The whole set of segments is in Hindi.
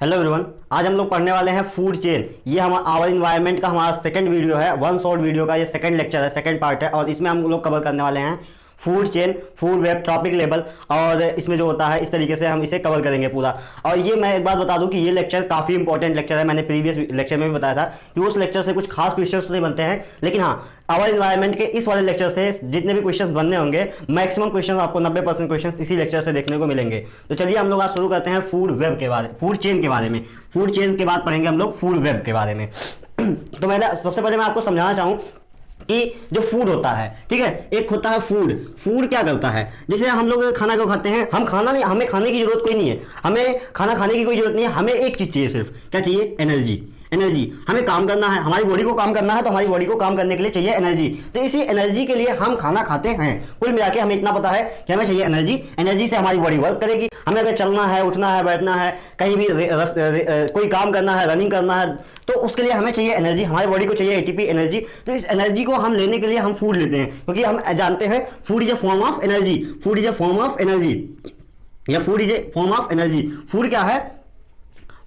हेलो एवरीवन, आज हम लोग पढ़ने वाले हैं फूड चेन। ये हम आवर इन्वायरमेंट का हमारा सेकंड वीडियो है, वन शॉर्ट वीडियो का ये सेकंड लेक्चर है, सेकंड पार्ट है। और इसमें हम लोग कवर करने वाले हैं food chain, food web, trophic level. और इसमें जो होता है इस तरीके से हम इसे कवर करेंगे पूरा। और ये मैं एक बात बता दूं कि ये लेक्चर काफ़ी इंपॉर्टेंट लेक्चर है। मैंने प्रीवियस लेक्चर में भी बताया था कि उस लेक्चर से कुछ खास क्वेश्चंस नहीं बनते हैं, लेकिन हाँ आवर इन्वायरमेंट के इस वाले लेक्चर से जितने भी क्वेश्चंस बनने होंगे, मैक्सिमम क्वेश्चन आपको 90% क्वेश्चन इसी लेक्चर से देखने को मिलेंगे। तो चलिए हम लोग आज शुरू करते हैं फूड वेब के बारे, फूड चेन के बारे में। फूड चेन के बाद पढ़ेंगे हम लोग फूड वेब के बारे में। तो मैं सबसे पहले मैं आपको समझाना चाहूँ कि जो फूड होता है, ठीक है, एक होता है फूड। फूड क्या करता है? जैसे हम लोग खाना क्यों खाते हैं? हम खाना नहीं, हमें खाने की जरूरत कोई नहीं है, हमें खाना खाने की कोई जरूरत नहीं है। हमें एक चीज चाहिए, सिर्फ क्या चाहिए? एनर्जी। एनर्जी, हमें काम करना है, हमारी बॉडी को काम करना है, तो हमारी बॉडी को काम करने के लिए चाहिए एनर्जी। तो इसी एनर्जी के लिए हम खाना खाते हैं। कुल मिला के हमें इतना पता है कि हमें चाहिए एनर्जी। एनर्जी से हमारी बॉडी वर्क करेगी। हमें अगर चलना है, उठना है, बैठना है, कहीं भी कोई काम करना है, रनिंग करना है, तो उसके लिए हमें चाहिए एनर्जी। हमारी बॉडी को चाहिए एटीपी एनर्जी। तो इस एनर्जी को हम लेने के लिए हम फूड लेते हैं, क्योंकि हम जानते हैं food is a form of energy. Food is a form of energy, या food is a form of energy. Food क्या है?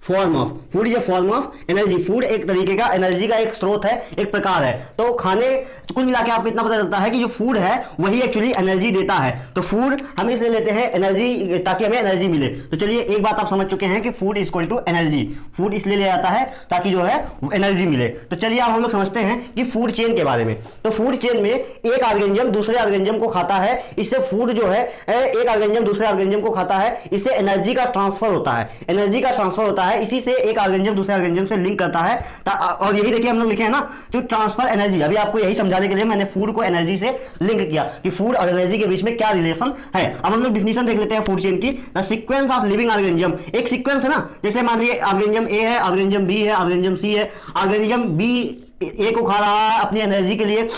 Form of, food is a form of energy. Food एक तरीके का एनर्जी का एक स्रोत है, एक प्रकार है। तो खाने, तो कुल मिला के आपको इतना पता चलता है कि जो फूड है वही एक्चुअली एनर्जी देता है। तो फूड हम इसलिए लेते हैं एनर्जी, ताकि हमें एनर्जी मिले। तो चलिए एक बात आप समझ चुके हैं कि food is equal to energy. Food इसलिए ले जाता है ताकि जो है एनर्जी मिले। तो चलिए अब हम लोग समझते हैं कि फूड चेन के बारे में। तो फूड चेन में एक ऑर्गेनिज्म दूसरे ऑर्गेनिज्म को खाता है, इससे फूड जो है एक ऑर्गेनिज्म दूसरे ऑर्गेनिज्म को खाता है, इससे एनर्जी का ट्रांसफर होता है। एनर्जी का ट्रांसफर होता है, इसी से एक ऑर्गेनिज्म दूसरे ऑर्गेनिज्म से लिंक करता है। और यही देखिए हम लोग लिखे हैं ना, तो ट्रांसफर एनर्जी। अभी आपको यही समझाने के लिए मैंने फूड को एनर्जी से लिंक किया कि फूड और एनर्जी के बीच में क्या रिलेशन है। अब हम लोग डिफिनेशन देख लेते हैं फूड चेन की। The sequence of living organism, एक सीक्वेंस है ना, जैसे मान लीजिए ऑर्गेनिज्म ए है, ऑर्गेनिज्म बी है, ऑर्गेनिज्म सी है। ऑर्गेनिज्म बी ए को खा रहा है अपनी एनर्जी के लिए,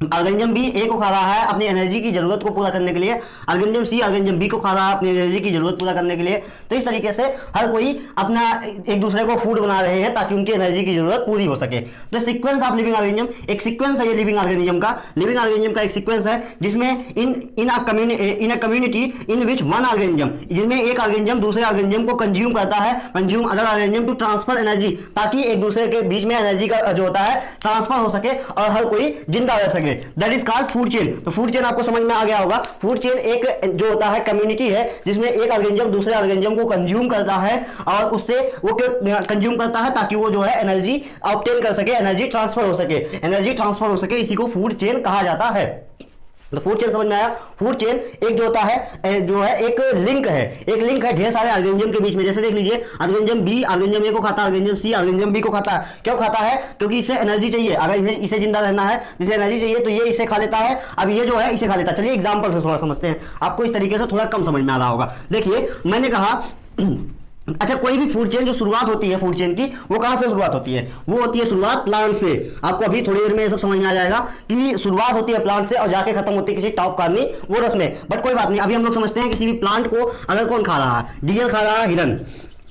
ऑर्गेनिज्म बी ए को खा रहा है अपनी एनर्जी की जरूरत को पूरा करने के लिए। ऑर्गेनिज्म सी ऑर्गेनिज्म बी को खा रहा है अपनी एनर्जी की जरूरत पूरा करने के लिए। तो इस तरीके से हर कोई अपना एक दूसरे को फूड बना रहे हैं ताकि उनकी एनर्जी की जरूरत पूरी हो सके। तो सीक्वेंस ऑफ लिविंग ऑर्गेनिज्म, एक सीक्वेंस है ये लिविंग ऑर्गेनिज्म का। लिविंग ऑर्गेनिज्म का एक सीक्वेंस है जिसमें in a community in which one organism, जिनमें एक ऑर्गेनिज्म दूसरे ऑर्गेनिज्म को कंज्यूम करता है, consume other organism to transfer energy, ताकि एक दूसरे के बीच में एनर्जी का जो होता है ट्रांसफर हो सके और हर कोई जिंदा रह सके। That is called food chain. तो फूड चेन आपको समझ में आ गया होगा। फूड चेन एक जो होता है कम्युनिटी है जिसमें एक ऑर्गेनिज्म दूसरे ऑर्गेनिज्म को कंज्यूम करता है और उससे वो कंज्यूम करता है ताकि वो जो है एनर्जी ऑब्टेन कर सके, एनर्जी ट्रांसफर हो सके, एनर्जी ट्रांसफर हो सके। इसी को फूड चेन कहा जाता है। तो फूड चेन समझ में आया? फूड चेन एक जो होता है, जो है एक लिंक है, एक लिंक है ढेर सारे ऑर्गेनिज्म के बीच में। जैसे देख लीजिए ऑर्गेनिज्म बी ऑर्गेनिज्म ए को खाता है, ऑर्गेनिज्म सी ऑर्गेनिज्म बी को खाता है। क्यों खाता है? क्योंकि इसे एनर्जी चाहिए। अगर इसे जिंदा रहना है, जिसे एनर्जी चाहिए, तो ये इसे खा लेता है, अब ये जो है इसे खा लेता है। चलिए एग्जाम्पल से थोड़ा समझते हैं, आपको इस तरीके से थोड़ा कम समझ में आ रहा होगा। देखिए मैंने कहा अच्छा, कोई भी फूड चेन जो शुरुआत होती है फूड चेन की, वो कहां से शुरुआत होती है? वो होती है शुरुआत प्लांट से। आपको अभी थोड़ी देर में ये सब समझ में आ जाएगा कि शुरुआत होती है प्लांट से और जाके खत्म होती है किसी टॉप कार्नी वो रस में। बट कोई बात नहीं, अभी हम लोग समझते हैं किसी भी प्लांट को अगर कौन खा रहा है, डियर खा रहा है, हिरन,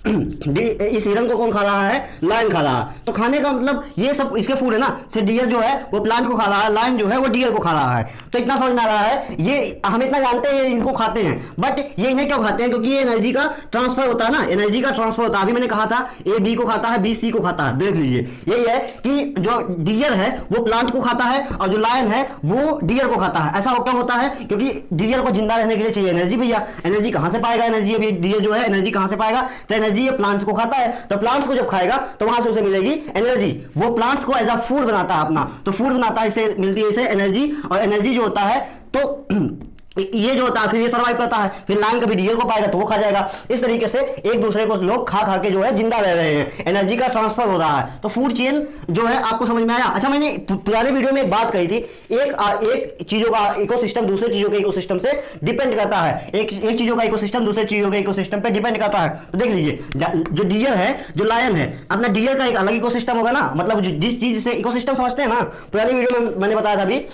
इस हिरन को कौन खा रहा है? लायन खा रहा है। तो खाने का मतलब ये सब इसके फूड है ना। से डियर जो है वो प्लांट को खा रहा है, लायन जो है वो डियर को खा रहा है। तो इतना समझ में आ रहा है, ये हम इतना जानते हैं इनको खाते हैं। बट ये इन्हें क्यों खाते हैं? क्योंकि ये एनर्जी का ट्रांसफर होता है ना, एनर्जी का ट्रांसफर होता है। अभी मैंने कहा था ए बी को खाता है, बी सी को खाता है। देख लीजिए यही है कि जो डियर है वो प्लांट को खाता है और जो लायन है वो डियर को खाता है। ऐसा क्यों होता है? क्योंकि डियर को जिंदा रहने के लिए चाहिए एनर्जी। भैया एनर्जी कहां से पाएगा? एनर्जी अभी डियर जो है एनर्जी कहां से पाएगा? तो एनर्जी ये प्लांट्स को खाता है। तो प्लांट्स को जब खाएगा तो वहां से उसे मिलेगी एनर्जी। वो प्लांट्स को एज अ फूड बनाता है अपना, तो फूड बनाता है, इसे मिलती है इसे एनर्जी। और एनर्जी जो होता है तो ये जो होता है फिर ये सर्वाइव करता है, फिर लायन कभी डियर को पाएगा तो वो खा जाएगा। इस तरीके से एक दूसरे को लोग खा खा के जो है जिंदा रह रहे हैं, एनर्जी का ट्रांसफर हो रहा है। तो फूड चेन जो है आपको समझ में आया? अच्छा, मैंने पुराने वीडियो में एक बात कही थी, एक चीजों का इकोसिस्टम दूसरे चीजों के इकोसिस्टम से डिपेंड करता है। एक चीजों का इकोसिस्टम दूसरे चीजों के इकोसिस्टम पे डिपेंड करता है। तो देख लीजिए जो डियर है, जो लायन है, अपना डियर का एक अलग इकोसिस्टम होगा ना। मतलब जिस चीज से इकोसिस्टम समझते हैं ना, पुरानी वीडियो में मैंने बताया था। अभी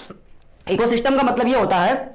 इकोसिस्टम का मतलब ये होता है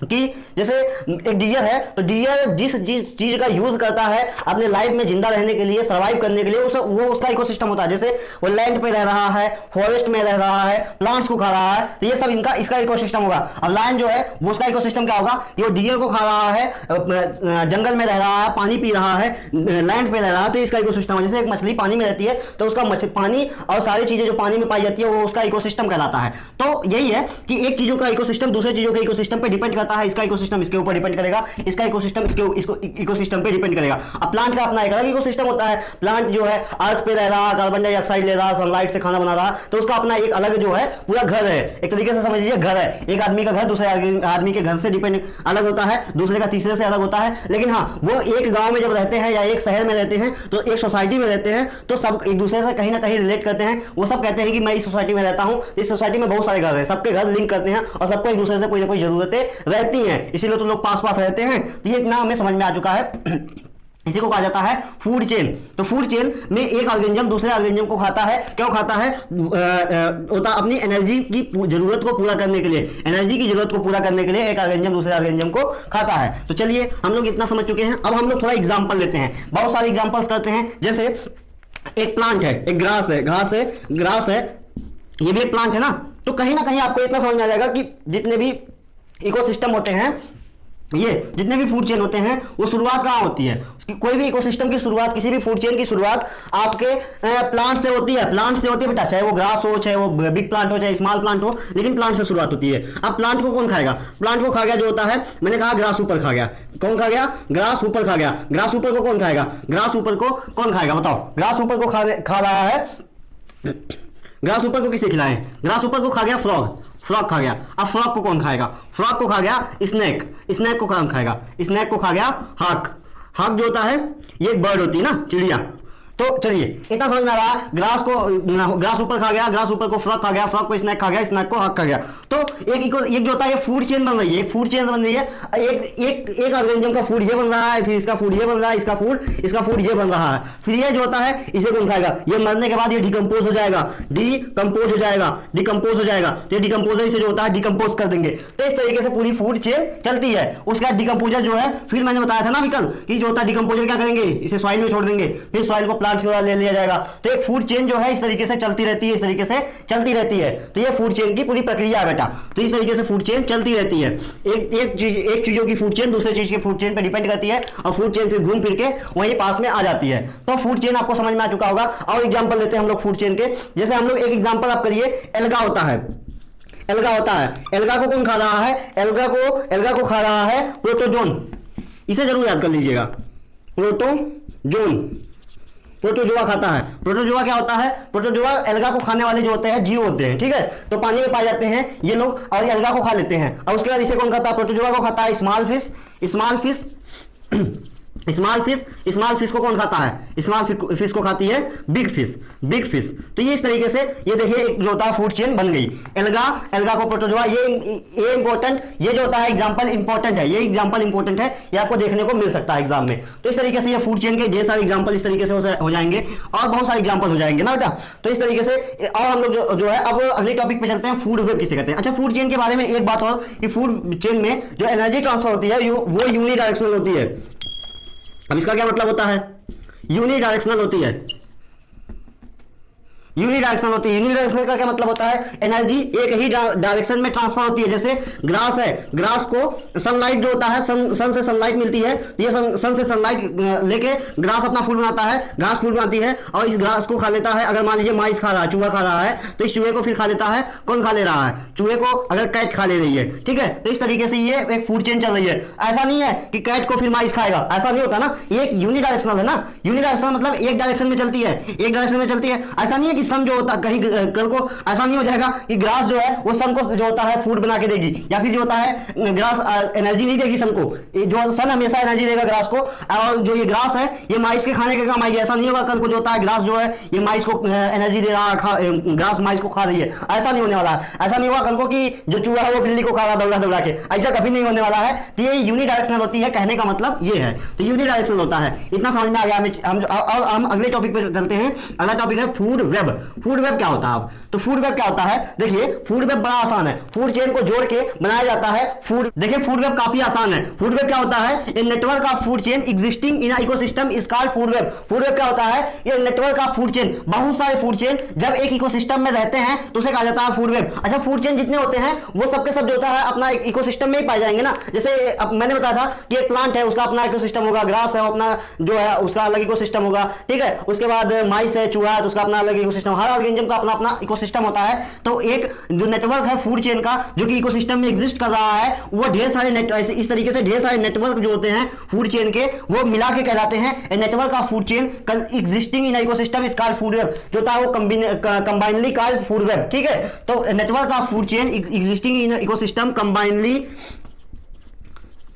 कि जैसे एक डियर है, तो डियर जिस चीज का यूज करता है अपने लाइफ में जिंदा रहने के लिए, सर्वाइव करने के लिए, वो उसका इकोसिस्टम होता है। जैसे वो लैंड पे रह रहा है, फॉरेस्ट में रह रहा है, प्लांट्स को खा रहा है, तो ये सब इसका इकोसिस्टम होगा। अब लायन जो है वो उसका इकोसिस्टम क्या होगा कि वो डियर को खा रहा है, जंगल में रह रहा है, पानी पी रहा है, लैंड पे रह रहा है, तो इसका इकोसिस्टम है। जैसे एक मछली पानी में रहती है तो उसका पानी और सारी चीजें जो पानी में पाई जाती है वो उसका इकोसिस्टम कहलाता है। तो यही है कि एक चीजों का इकोसिस्टम दूसरे चीजों के इकोसिस्टम पे डिपेंड करता है। इसका इकोसिस्टम इसके ऊपर डिपेंड करेगा, इसका इकोसिस्टम इसको इकोसिस्टम पे डिपेंड करेगा। अब प्लांट का अपना एक अलग इकोसिस्टम होता है। प्लांट जो है अर्थ पे रह रहा, कार्बन डाइऑक्साइड ले रहा, सनलाइट से खाना बना रहा, तो उसका अपना एक अलग जो है पूरा घर है, एक तरीके से समझ लीजिए घर है। एक आदमी का घर दूसरे आदमी के घर से डिपेंड अलग होता है, दूसरे का तीसरे से अलग होता है। लेकिन हाँ, वो एक गांव में जब रहते हैं या एक शहर में रहते हैं, तो एक सोसाइटी में रहते हैं, तो सब एक दूसरे से कहीं ना कहीं रिलेट करते हैं। वो सब कहते हैं कि मैं इस सोसाइटी में रहता हूं, इस सोसाइटी में बहुत सारे घर हैं, सबके घर लिंक करते हैं और सबको एक दूसरे से कोई ना कोई जरूरतें रहती हैं, इसीलिए तो लोग पास पास रहते हैं। तो ये इतना हमें समझ में आ चुका है। इसी को कहा जाता है फूड चेन। तो फूड चेन में एक ऑर्गेनिज्म दूसरे ऑर्गेनिज्म को खाता है। क्यों खाता है? होता अपनी एनर्जी की जरूरत को पूरा करने के लिए, एनर्जी की जरूरत को पूरा करने के लिए एक ऑर्गेनिज्म दूसरे ऑर्गेनिज्म को खाता है। तो चलिए हम लोग इतना समझ चुके हैं, अब हम लोग थोड़ा एग्जांपल लेते हैं, बहुत सारे एग्जांपल्स करते हैं। जैसे एक प्लांट है, एक ग्रास है, ग्रास है, ये भी एक प्लांट है ना। तो कहीं ना कहीं आपको इतना समझ में आ जाएगा कि जितने भी इकोसिस्टम होते हैं, ये जितने भी फूड चेन होते हैं, वो शुरुआत कहाँ होती है? कोई भी इकोसिस्टम की शुरुआत, किसी भी फूड चेन की शुरुआत आपके प्लांट से होती है। प्लांट से होती है बेटा, चाहे वो ग्रास हो, चाहे वो बिग प्लांट हो, चाहे स्मॉल प्लांट हो, लेकिन प्लांट से शुरुआत होती है। अब प्लांट को कौन खाएगा? प्लांट को खा गया जो होता है, मैंने कहा ग्रास ऊपर खा गया। कौन खा गया? ग्रास ऊपर खा गया। ग्रास ऊपर को कौन खाएगा? ग्रास ऊपर को कौन खाएगा बताओ? ग्रास ऊपर को खा रहा है। ग्रास ऊपर को किसे खिलाएं? ग्रास ऊपर को खा गया फ्रॉग, फ्रॉग खा गया। अब फ्रॉग को कौन खाएगा? फ्रॉग को खा गया स्नेक, स्नेक को कौन खाएगा? स्नेक को खा गया हाक। हाक जो होता है ये एक बर्ड होती है ना, चिड़िया। तो चलिए इतना समझ में आ रहा है, ग्रास ऊपर खा गया, ग्रास ऊपर को फ्रॉग खा गया, फ्रॉग को स्नेक खा गया, स्नेक को हाक खा गया। तो एक जो होता है ये फूड चेन बन रही है, एक फूड चेन बन रही है। एक ऑर्गेनिज्म का फूड ये बन रहा है, फिर इसका फूड ये बन रहा है, इसका फूड ये बन रहा है। फिर ये जो होता है इसे कौन खाएगा? ये मरने के बाद ये डिकम्पोज हो जाएगा, डिकम्पोज हो जाएगा। तो ये डिकम्पोजर इसे जो होता है डिकम्पोज कर देंगे। तो इस तरीके से पूरी फूड चेन चलती है। उसके बाद डिकम्पोजर जो है, फिर मैंने बताया था ना अभी कल कि जो होता है डिकम्पोजर क्या करेंगे? इसे सॉइल में छोड़ देंगे, फिर सॉइल को ले लिया जाएगा। तो एक फूड चेन जो है इस तरीके से चलती रहती है, इस तरीके से चलती रहती है। तो ये फूड चेन की पूरी प्रक्रिया है बेटा। तो इस तरीके से फूड चेन चलती रहती है। एक चीजों की फूड चेन दूसरे चीज के फूड चेन पर डिपेंड करती है और फूड चेन फिर घूम फिर के वहीं पास में आ जाती है। तो फूड चेन आपको समझ में आ चुका होगा। और एग्जांपल लेते हैं हम लोग फूड चेन के। जैसे हम लोग एक एग्जांपल आप करिए, एल्गा होता है। एल्गा को कौन खा रहा है? एल्गा को खा रहा है प्रोटोजोन। इसे जरूर याद कर लीजिएगा, प्रोटोजोआ खाता है। प्रोटोजोआ क्या होता है? प्रोटोजोआ एल्गा को खाने वाले जो होते हैं जीव होते हैं, ठीक है। तो पानी में पाए जाते हैं ये लोग और एल्गा को खा लेते हैं। और उसके बाद इसे कौन खाता है? प्रोटोजोआ को खाता है स्मॉल फिश को कौन खाता है? स्मॉल फिश को खाती है बिग फिश। तो ये इस तरीके से ये देखिए एक जो होता है फूड चेन बन गई। एल्गा को प्रोटोजोआ, ये इंपॉर्टेंट, ये जो होता है एग्जांपल इंपॉर्टेंट है, ये एग्जांपल इंपॉर्टेंट है, ये आपको देखने को मिल सकता है एग्जाम में। तो इस तरीके से ये फूड चेन के ढेर सारे एग्जांपल इस तरीके से हो जाएंगे और बहुत सारे एग्जांपल हो जाएंगे ना बेटा। तो इस तरीके से और हम लोग जो है अब अगले टॉपिक पे चलते हैं, फूड वेब किसे कहते हैं। अच्छा, फूड चेन के बारे में एक बात और कि फूड चेन में जो एनर्जी ट्रांसफर होती है वो यूनिडायरेक्शनल होती है। अब इसका क्या मतलब होता है? यूनिडायरेक्शनल होती है। यूनिडायरेक्शनल का क्या मतलब होता है? एनर्जी एक ही डायरेक्शन में ट्रांसफर होती है। जैसे ग्रास है, ग्रास को सनलाइट जो होता है, सन से सनलाइट मिलती है, ये सन से सनलाइट लेके ग्रास अपना फूड बनाता है, घास फूड बनाती है और इस ग्रास को खा लेता है। अगर मान लीजिए माइस खा रहा है, चूहा खा रहा है, तो इस चूहे को फिर खा लेता है। कौन खा ले रहा है? चूहे को अगर कैट खा ले रही है, ठीक है। तो इस तरीके से ये एक फूड चेन चल रही है। ऐसा नहीं है कि कैट को फिर माइस खाएगा, ऐसा नहीं होता ना। ये एक यूनिडायरेक्शनल है ना। यूनिडायरेक्शनल मतलब एक डायरेक्शन में चलती है, ऐसा नहीं है कि सन जो होता कहीं कल को ऐसा नहीं हो जाएगा कि ग्रास जो है वो सन को जो होता है फूड बना के देगी, या फिर जो होता है ग्रास एनर्जी नहीं देगी सन को। जो सन हमेशा एनर्जी देगा ग्रास को, और जो ये ग्रास है ये माइस के खाने के काम आएगी। ऐसा नहीं होगा कल को जो होता है ग्रास जो है ये माइस को एनर्जी दे रहा है, ग्रास माइस को खा रही है, ऐसा नहीं होने वाला है। ऐसा नहीं होगा कल को कि जो चूहा है वो बिल्ली को खा रहा दौड़ा दौड़ा के, ऐसा कभी नहीं होने वाला है। तो ये यूनिडायरेक्शनल होती है, कहने का मतलब ये है। तो यूनिडायरेक्शनल होता है, इतना समझ में आ गया। हम अगले टॉपिक पे चलते हैं। अगला टॉपिक है फूड वेब। फूड वेब क्या होता है? अब तो फूड वेब क्या होता है, देखिए फूड वेब बड़ा आसान है, फूड चेन को जोड़ के बनाया जाता है फूड। देखिए फूड वेब काफी आसान है। फूड वेब क्या होता है? A network of food chain existing in ecosystem is called food web. Food web क्या होता है? ये नेटवर्क ऑफ फूड चेन, बहुत सारे फूड चेन जब एक इकोसिस्टम में रहते हैं तो उसे कहा जाता है फूड वेब। अच्छा, फूड चेन जितने होते हैं वो सबके सब जो होता है अपना एक इकोसिस्टम में ही पाए जाएंगे ना। जैसे मैंने बताया था कि एक प्लांट है उसका अपना इकोसिस्टम होगा, ग्रास है अपना जो है उसका अलग इकोसिस्टम होगा, ठीक है। उसके बाद माइस है, चूहा है, तो उसका अपना अलग इकोसिस्टम, हर ऑर्गेनिज्म का अपना अपना इकोसिस्टम होता है। तो एक जो नेटवर्क है फूड चेन का जो कि इकोसिस्टम में एग्जिस्ट कर रहा है, वो ढेर सारे इस तरीके से ढेर सारे नेटवर्क जो होते हैं फूड चेन के वो मिला के कहलाते हैं a network of food chain existing in ecosystem is called food web. जो था वो कंबाइनली कॉल्ड फूड वेब, ठीक है। तो network of food chain existing in ecosystem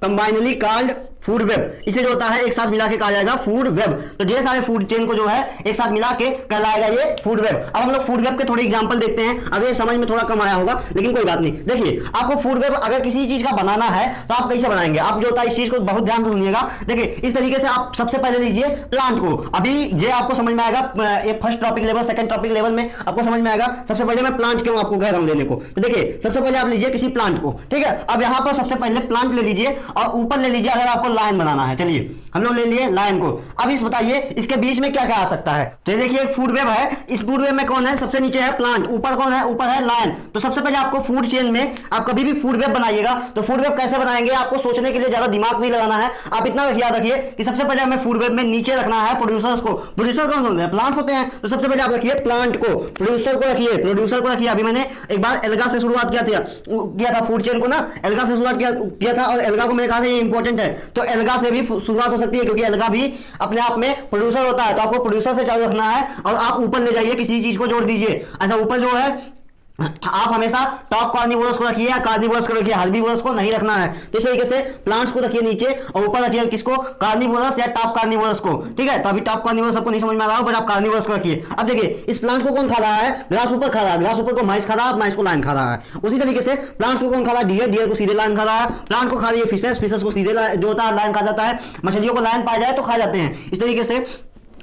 combinedly called food web. इसे जो होता है एक साथ मिला के कहा जाएगा फूड वेब। तो ढेर सारे फूड चेन को जो है एक साथ मिला के कहलाएगा ये फूड वेब। अब हम लोग फूड वेब के थोड़े एग्जांपल देखते हैं। अब ये समझ में थोड़ा कम आया होगा लेकिन कोई बात नहीं। देखिए आपको फूड वेब अगर किसी चीज का बनाना है तो आप कैसे बनाएंगे? आप जो होता है इस चीज को बहुत ध्यान से सुनिएगा। देखिए इस तरीके से आप सबसे पहले लीजिए प्लांट को। अभी ये आपको समझ में आएगा, ये first topic level second topic level में आपको समझ में आएगा। सबसे पहले मैं प्लांट क्यों आपको कह रहा हूं लेने को। तो देखिए सबसे पहले आप लीजिए किसी प्लांट को, ठीक है। अब यहां पर सबसे पहले प्लांट ले लीजिए और ऊपर ले लीजिए अगर आपको लाइन बनाना है। चलिए हम लोग ले लिए लाइन को। अब इस बताइए इसके बीच में क्या क्या आ सकता है? तो ये देखिए एक फूड वेब है। इस फूड वेब में कौन है? सबसे नीचे है प्लांट, ऊपर कौन है? ऊपर है लाइन। तो सबसे पहले आपको फूड चेन में आप कभी भी फूड वेब बनाइएगा तो फूड वेब कैसे बनाएंगे आपको सोचने के लिए ज्यादा दिमाग नहीं लगाना है। आप इतना याद रखिए कि सबसे पहले हमें फूड वेब में नीचे रखना है प्रोड्यूसर्स को। प्रोड्यूसर कौन होते हैं? प्लांट्स होते हैं। तो सबसे पहले आप रखिए प्लांट को, प्रोड्यूसर को रखिए, प्रोड्यूसर को रखिए। अभी मैंने एक बार एल्गा से शुरुआत किया था फूड चेन को ना, एल्गा से शुरुआत किया था और एल्गा को मैंने कहा था ये इंपॉर्टेंट है। तो एल्गा से भी शुरुआत हो सकती है क्योंकि एल्गा भी अपने आप में प्रोड्यूसर होता है। तो आपको प्रोड्यूसर से चालू रखना है और आप ऊपर ले जाइए, किसी चीज को जोड़ दीजिए। अच्छा ऊपर जो है आप हमेशा टॉप कार्निवोरस को रखिए या कार्निवोरस को रखिए, हर्बीवोरस को नहीं रखना है। तो इस तरीके से प्लांट्स को रखिए नीचे और ऊपर रखिए किसको? कार्निवोरस या टॉप कार्निवोरस को, ठीक है। तो अभी टॉप कार्निवोरस आपको नहीं समझ में आ रहा हो बट आप कार्निवोरस को रखिए। अब देखिए इस प्लांट को कौन खा रहा है? ग्रास ऊपर खा रहा है, ग्रास ऊपर को माइस खा रहा है, माइस को लायन खा रहा है। उसी तरीके से प्लांट्स को कौन खा रहा है? डियर, डियर को सीधे लायन खा रहा है। प्लांट को खा रही है फिशेस, फिशेस को सीधे जो होता है लायन खा जाता है। मछलियों को लायन पाया जाए तो खा जाते हैं। इस तरीके से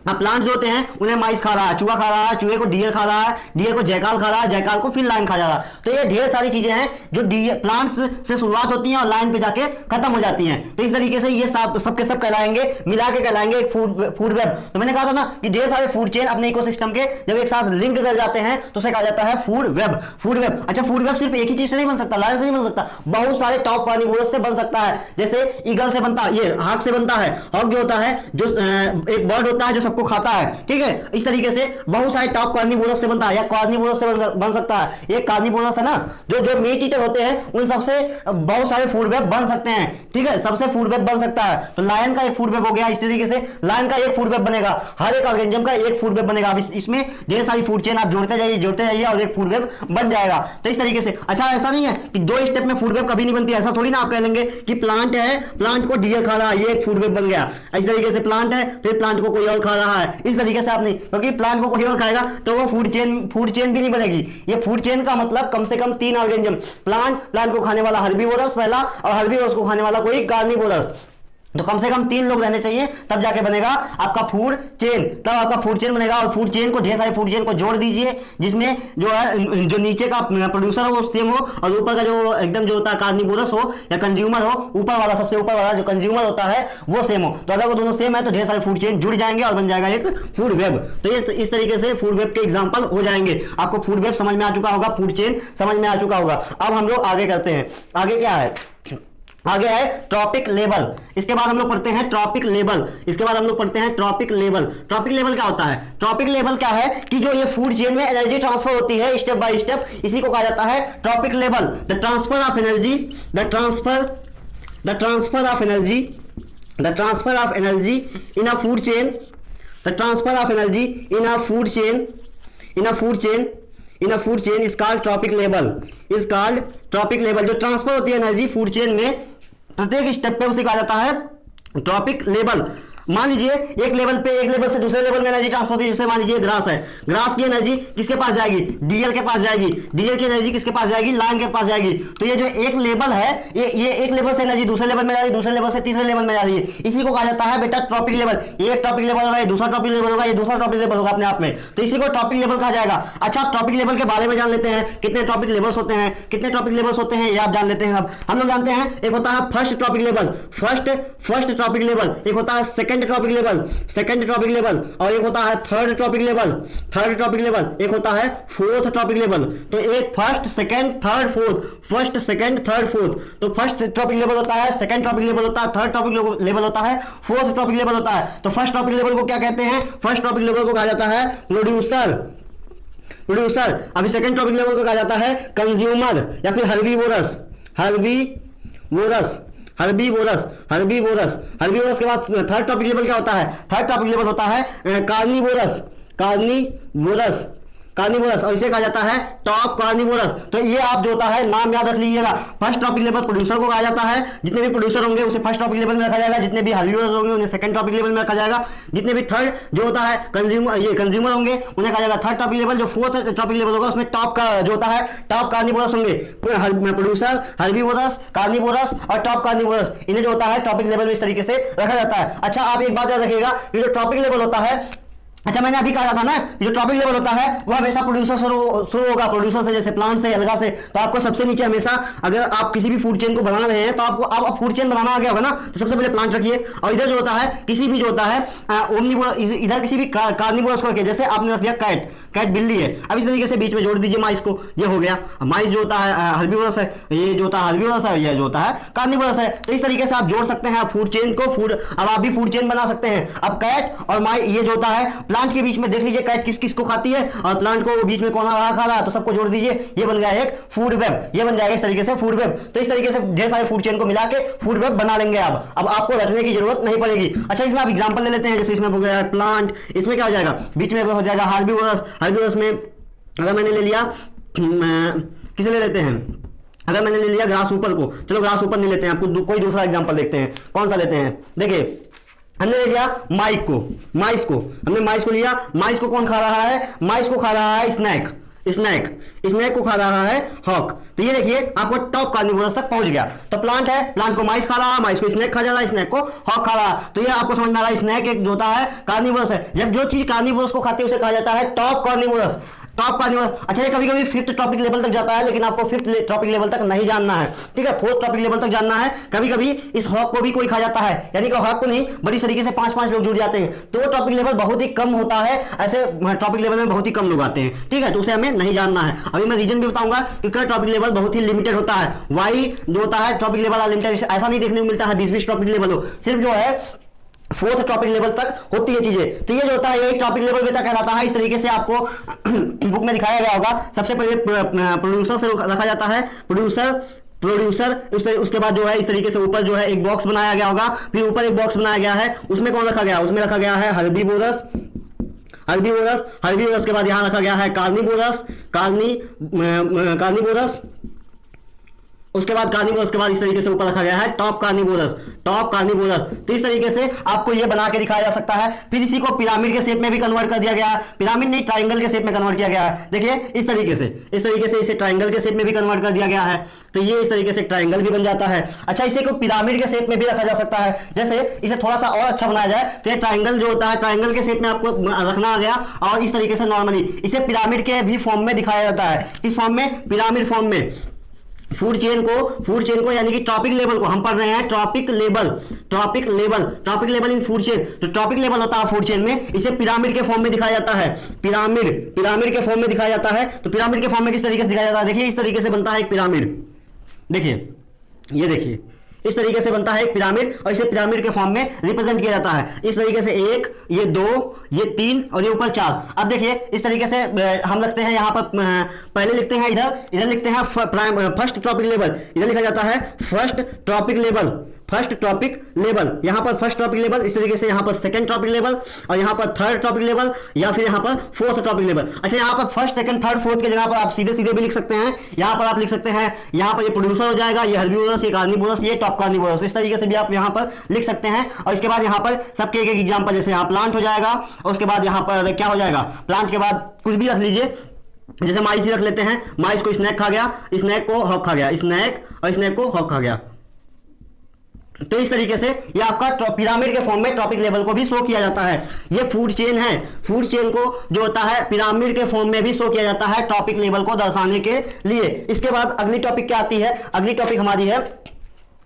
प्लांट्स जो होते हैं उन्हें माइस खा रहा है, चूहा खा रहा है, चूहे को डियर खा रहा है, डियर को जयकाल खा रहा है, जयकाल को फिर लायन खा जा रहा है। तो ये ढेर सारी चीजें हैं जो प्लांट्स से शुरुआत होती हैं और लाइन पे जाके खत्म हो जाती हैं। तो इस तरीके से ये सबके सब कहलाएंगे, मिला के कहलाएंगे एक फूड वेब। तो मैंने कहा था ना कि ढेर सारे फूड चेन अपने इकोसिस्टम के जब एक साथ लिंक कर जाते हैं तो उसे कहा जाता है फूड वेब। फूड वेब, अच्छा फूड वेब सिर्फ एक ही चीज से नहीं बन सकता, लायन से नहीं बन सकता, बहुत सारे टॉप कार्निवोरस से बन सकता है। जैसे ईगल से बनता है, ये हॉक से बनता है। हॉक जो होता है जो एक बर्ड होता है जो सबको खाता है, ठीक है। इस तरीके से बहुत सारे टॉप कार्निवोरस से बनता है या कार्निवोरस से बन सकता है। ये कार्निवोरस है ना जो मीट ईटर होते हैं उन सबसे बहुत सारे फूड वेब बन सकते हैं, ठीक है। सबसे फूड वेब बन सकता है। तो लायन का एक फूड वेब हो गया। इस तरीके से लायन का एक फूड वेब बनेगा, हर एक ऑर्गेनिज्म का एक फूड वेब बनेगा। अब इसमें ढेर सारी फूड चेन आप जोड़ते जाइए और एक फूड वेब बन जाएगा। तो इस तरीके से अच्छा ऐसा नहीं है कि 2 स्टेप में फूड वेब कभी नहीं बनती, ऐसा थोड़ी ना। आप कह लेंगे कि प्लांट है, प्लांट को डियर खा रहा है, ये एक फूड वेब बन गया। इस तरीके से प्लांट है फिर प्लांट को कोई और खा रहा है, इस तरीके से आप नहीं, क्योंकि प्लांट को कोई और खाएगा तो वो फूड चेन भी नहीं बनेगी। ये फूड चेन का मतलब कम से कम 3 ऑर्गेनिज्म, प्लांट को खाने वाला हर्बीवोरस पहला और हर्बीवोरस को खाने वाला कोई कार्निवोरस। तो कम से कम 3 लोग रहने चाहिए तब जाके बनेगा आपका फूड चेन, तब आपका फूड चेन बनेगा। और फूड चेन को ढेर सारे फूड चेन को जोड़ दीजिए जिसमें जो है जो नीचे का प्रोड्यूसर हो वो सेम हो और ऊपर का जो एकदम जो होता है कार्निवोरस हो या कंज्यूमर हो, ऊपर वाला सबसे ऊपर वाला जो कंज्यूमर होता है वो सेम हो। तो अगर वो दोनों सेम है तो ढेर सारे फूड चेन जुड़ जाएंगे और बन जाएगा एक फूड वेब। तो ये इस तरीके से फूड वेब के एग्जाम्पल हो जाएंगे। आपको फूड वेब समझ में आ चुका होगा, फूड चेन समझ में आ चुका होगा। अब हम लोग आगे करते हैं। आगे क्या है? आगे है ट्रॉपिक लेवल। इसके बाद हम लोग पढ़ते हैं ट्रॉपिक लेवल। इसके बाद हम लोग पढ़ते हैं ट्रॉपिक लेवल। ट्रॉपिक लेवल क्या होता है? ट्रॉपिक लेवल क्या है कि जो ये फूड चेन में एनर्जी ट्रांसफर होती है स्टेप बाय स्टेप, इसी को कहा जाता है trophic level. The transfer of energy in a food chain, the transfer of energy in a food chain is called trophic level. जो ट्रांसफर होती है एनर्जी फूड चेन में प्रत्येक स्टेप पे उसे कहा जाता है ट्रॉपिक लेवल। मान लीजिए एक लेवल से दूसरे लेवल में एनर्जी ट्रांसफर होती है, जैसे मान लीजिए ग्रास है, ग्रास की एनर्जी किसके पास जाएगी, डीएल के पास जाएगी, डीएल की एनर्जी किसके पास जाएगी, लाइन के पास जाएगी। तो ये जो एक लेवल है, ये एक लेवल से एनर्जी दूसरे लेवल में जा रही है, दूसरे लेवल से तीसरे लेवल में जा रही है, इसी को कहा जाता है बेटा ट्रॉपिक लेवल। ये एक ट्रॉपिक लेवल होगा, ये दूसरा ट्रॉपिक लेवल होगा, ये दूसरा ट्रॉपिक लेवल होगा अपने आप में, तो इसी को ट्रॉपिक लेवल कहा जाएगा। अच्छा, ट्रॉपिक लेवल के बारे में जान लेते हैं, कितने ट्रॉपिक लेवल्स होते हैं, कितने ट्रॉपिक लेवल्स होते हैं ये आप जान लेते हैं। अब हम लोग जानते हैं एक होता है first trophic level, first trophic level, एक होता है second trophic level, second trophic level, और एक होता है third trophic level, third trophic level, एक होता है फोर्थ ट्रॉपिक लेवल। तो एक first second third fourth, first second third fourth, तो फर्स्ट ट्रॉपिक लेवल होता है, सेकंड ट्रॉपिक लेवल होता है, थर्ड ट्रॉपिक लेवल होता है, फोर्थ ट्रॉपिक लेवल होता है। तो फर्स्ट ट्रॉपिक लेवल को क्या कहते हैं, फर्स्ट ट्रॉपिक लेवल को कहा जाता है प्रोड्यूसर, प्रोड्यूसर। अभी सेकंड ट्रॉपिक लेवल को कहा जाता है कंज्यूमर या फिर herbivorous, herbivorous, herbivorous, herbivorous, herbivorous के बाद थर्ड टॉपिक लेवल क्या होता है, थर्ड टॉपिक लेवल होता है कार्निवोरस, कार्निवोरस, कार्निवोरस, और इसे कहा जाता है टॉप कार्निवोरस। तो ये आप जो होता है नाम याद रख लीजिएगा। फर्स्ट टॉपिक लेवल प्रोड्यूसर को कहा जाता है, जितने भी प्रोड्यूसर होंगे उसे फर्स्ट टॉपिक लेवल में रखा जाएगा, जितने भी हर्बीवोरस होंगे उन्हें सेकंड टॉपिक लेवल में रखा जाएगा, जितने भी थर्ड जो होता है कंज्यूमर, ये कंज्यूमर होंगे उन्हें कहा जाएगा थर्ड टॉपिक लेवल। जो फोर्थ टॉपिक लेवल होगा उसमें टॉप का जो होता है टॉप कार्निवोरस होंगे, प्रोड्यूसर, हर्बीवोरस, कार्निवोरस और टॉप कार्निवोरस, इन्हें जो होता है टॉपिक लेवल में इस तरीके से रखा जाता है। अच्छा, आप एक बात याद रखिएगा, ये जो टॉपिक लेवल होता है, अच्छा मैंने अभी कहा था ना, जो टॉपिक लेवल होता है वो हमेशा प्रोड्यूसर शुरू होगा, प्रोड्यूसर से, जैसे प्लांट से, अलगा से। तो आपको सबसे नीचे हमेशा, अगर आप किसी भी फूड चेन को बना रहे हैं तो आपको आप फूड चेन बनाना आ गया होगा ना, तो सबसे पहले प्लांट रखिए, और इधर जो होता है किसी भी जो होता है ओमनिवोरस, इधर किसी भी कार्निवोरस को रखिए। जैसे आपने रख लिया कैट, कैट बिल्ली है, अब इस तरीके से बीच में जोड़ दीजिए माइस को, ये हो गया माइस जो होता है हर्बीवोरस है, ये जो होता है हर्बीवोरस है, ये जो होता है कार्निवोरस है। तो इस तरीके से आप जोड़ सकते हैं फूड चेन को, अब आप भी फूड चेन बना सकते हैं। अब कैट और माइस, ये जो होता है प्लांट के बीच में, देख लीजिए कैट किस किस को खाती है और प्लांट को बीच में कौन खा रहा है, तो सबको जोड़ दीजिए, ये बन गया एक फूड वेब, ये बन जाएगा इस तरीके से फूड वेब। तो इस तरीके से ढेर सारे फूड चेन को मिला के फूड वेब बना लेंगे आप, अब आपको रखने की जरूरत नहीं पड़ेगी। अच्छा, इसमें आप एग्जांपल ले लेते हैं, जैसे इसमें हो गया प्लांट, इसमें क्या हो जाएगा, बीच में हो जाएगा हर्बीवोरस, हर्बीवोरस में अगर मैंने ले लिया, किसे ले लेते हैं, अगर मैंने ले लिया ग्रास ऊपर को, चलो ग्रास ऊपर नहीं लेते हैं, आपको कोई दूसरा एग्जांपल देखते हैं, कौन सा लेते हैं। देखिए हमने ले लिया माइक को, माइस को, हमने माइस को लिया, माइस को कौन खा रहा है, माइस को खा रहा है स्नैक, स्नैक, स्नैक को खा रहा है हॉक। तो ये देखिए आपको टॉप कार्निवोरस तक पहुंच गया। तो प्लांट है, प्लांट को माइस खा रहा है, माइस को स्नैक खा जा रहा है, स्नैक को हॉक खा रहा है। तो ये आपको समझ में आ रहा है, स्नैक एक जो होता है कार्निवोरस है। जब जो चीज कार्निवोरस को खाती है उसे कहा जाता है टॉप कार्निवोरस, टॉप कार्निवोरस। अच्छा, ये कभी कभी फिफ्थ टॉपिक लेवल तक जाता है, लेकिन आपको फिफ्थ टॉपिक लेवल तक नहीं जानना है, ठीक है, फोर्थ टॉपिक लेवल तक जानना है। कभी कभी इस हॉक को भी कोई खा जाता है, यानी कि हॉक को नहीं, बड़ी तरीके से 5-5 लोग जुड़ जाते हैं, तो टॉपिक लेवल बहुत ही कम होता है, ऐसे टॉपिक लेवल में बहुत ही कम लोग आते हैं, ठीक है, तो उसे हमें नहीं जानना है। अभी मैं रीजन भी बताऊंगा कि टॉपिक लेवल बहुत ही लिमिटेड होता है, वाई जो होता है टॉपिक लेवल लिमिटेड, ऐसा नहीं देखने को मिलता है 20-20 टॉपिक लेवल हो, सिर्फ जो है फोर्थ टॉपिक लेवल तक होती है चीजें। तो ये जो होता है ये टॉपिक लेवल बेटा कहलाता है। इस तरीके से आपको बुक में दिखाया गया होगा। सबसे पहले प्रोड्यूसर से रखा जाता है, प्रोड्यूसर उसके बाद जो है इस तरीके से ऊपर जो है एक बॉक्स बनाया गया होगा, फिर ऊपर एक बॉक्स बनाया गया है, उसमें कौन रखा गया, उसमें रखा गया है हर्बीवोरस, हर्बीवोरस, हर्बीवोरस के बाद यहां रखा गया है कार्निवोरस, कार्निवोरस, उसके बाद कार्निवोरस के बाद इस तरीके से ऊपर रखा गया है टॉप कार्निवोरस, टॉप कार्निवोरस। तो इस तरीके से आपको ये बना के दिखाया जा सकता है। फिर इसी को पिरामिड के शेप में भी कन्वर्ट कर दिया गया है, पिरामिड नहीं ट्राइंगल के शेप में कन्वर्ट किया गया है। देखिए इस तरीके से इसे ट्राइंगल के शेप में भी कन्वर्ट कर दिया गया है, तो ये इस तरीके से ट्राइंगल भी बन जाता है। अच्छा, इसे को पिरामिड के शेप में भी रखा जा सकता है। जैसे इसे थोड़ा सा और अच्छा बनाया जाए तो ये ट्राइंगल जो होता है ट्राइंगल के शेप में आपको रखना आ गया, और इस तरीके से नॉर्मली इसे पिरामिड के भी फॉर्म में दिखाया जाता है, इस फॉर्म में, पिरामिड फॉर्म में। फूड चेन को यानी कि टॉपिक लेवल को हम पढ़ रहे हैं, topic level in food chain. तो टॉपिक लेवल होता है फूड चेन में, इसे पिरामिड के फॉर्म में दिखाया जाता है, पिरामिड के फॉर्म में दिखाया जाता है। तो पिरामिड के फॉर्म में किस तरीके से दिखाया जाता है, देखिए इस तरीके से बनता है एक पिरामिड, देखिए ये देखिए इस तरीके से बनता है एक पिरामिड, और इसे पिरामिड के फॉर्म में रिप्रेजेंट किया जाता है। इस तरीके से 1, ये 2, ये 3 और ये ऊपर 4। अब देखिए इस तरीके से हम लगते हैं यहाँ पर, पहले लिखते हैं इधर लिखते हैं फर्स्ट ट्रॉपिक लेवल, इधर लिखा जाता है first trophic level, first trophic level, यहाँ पर फर्स्ट ट्रॉपिक लेवल, इस तरीके से यहाँ पर सेकंड ट्रॉपिक लेवल, और यहाँ पर थर्ड ट्रॉपिक लेवल, या फिर यहाँ पर फोर्थ ट्रॉपिक लेवल। अच्छा, यहाँ पर फर्स्ट सेकंड थर्ड फोर्थ के जगह पर आप सीधे सीधे भी लिख सकते हैं। यहाँ पर आप लिख सकते हैं, यहाँ पर ये प्रोड्यूसर हो जाएगा, ये हर्बीवोरस, ये कार्निवोरस, ये टॉप कार्निवोरस, इस तरीके से भी आप यहाँ पर लिख सकते हैं। और इसके बाद यहाँ पर सबके एक एग्जाम्पल, जैसे यहाँ प्लांट हो जाएगा, और उसके बाद यहाँ पर क्या हो जाएगा, प्लांट के बाद कुछ भी रख लीजिए, जैसे माइस ही रख लेते हैं, माइस को स्नैक खा गया, स्नैक को हॉक खा गया, स्नैक और स्नैक को हॉक खा गया। तो इस तरीके से ये आपका पिरामिड के फॉर्म में टॉपिक लेवल को भी शो किया जाता है। ये फूड चेन है, फूड चेन को जो होता है पिरामिड के फॉर्म में भी शो किया जाता है टॉपिक लेवल को दर्शाने के लिए। इसके बाद अगली टॉपिक क्या आती है, अगली टॉपिक हमारी है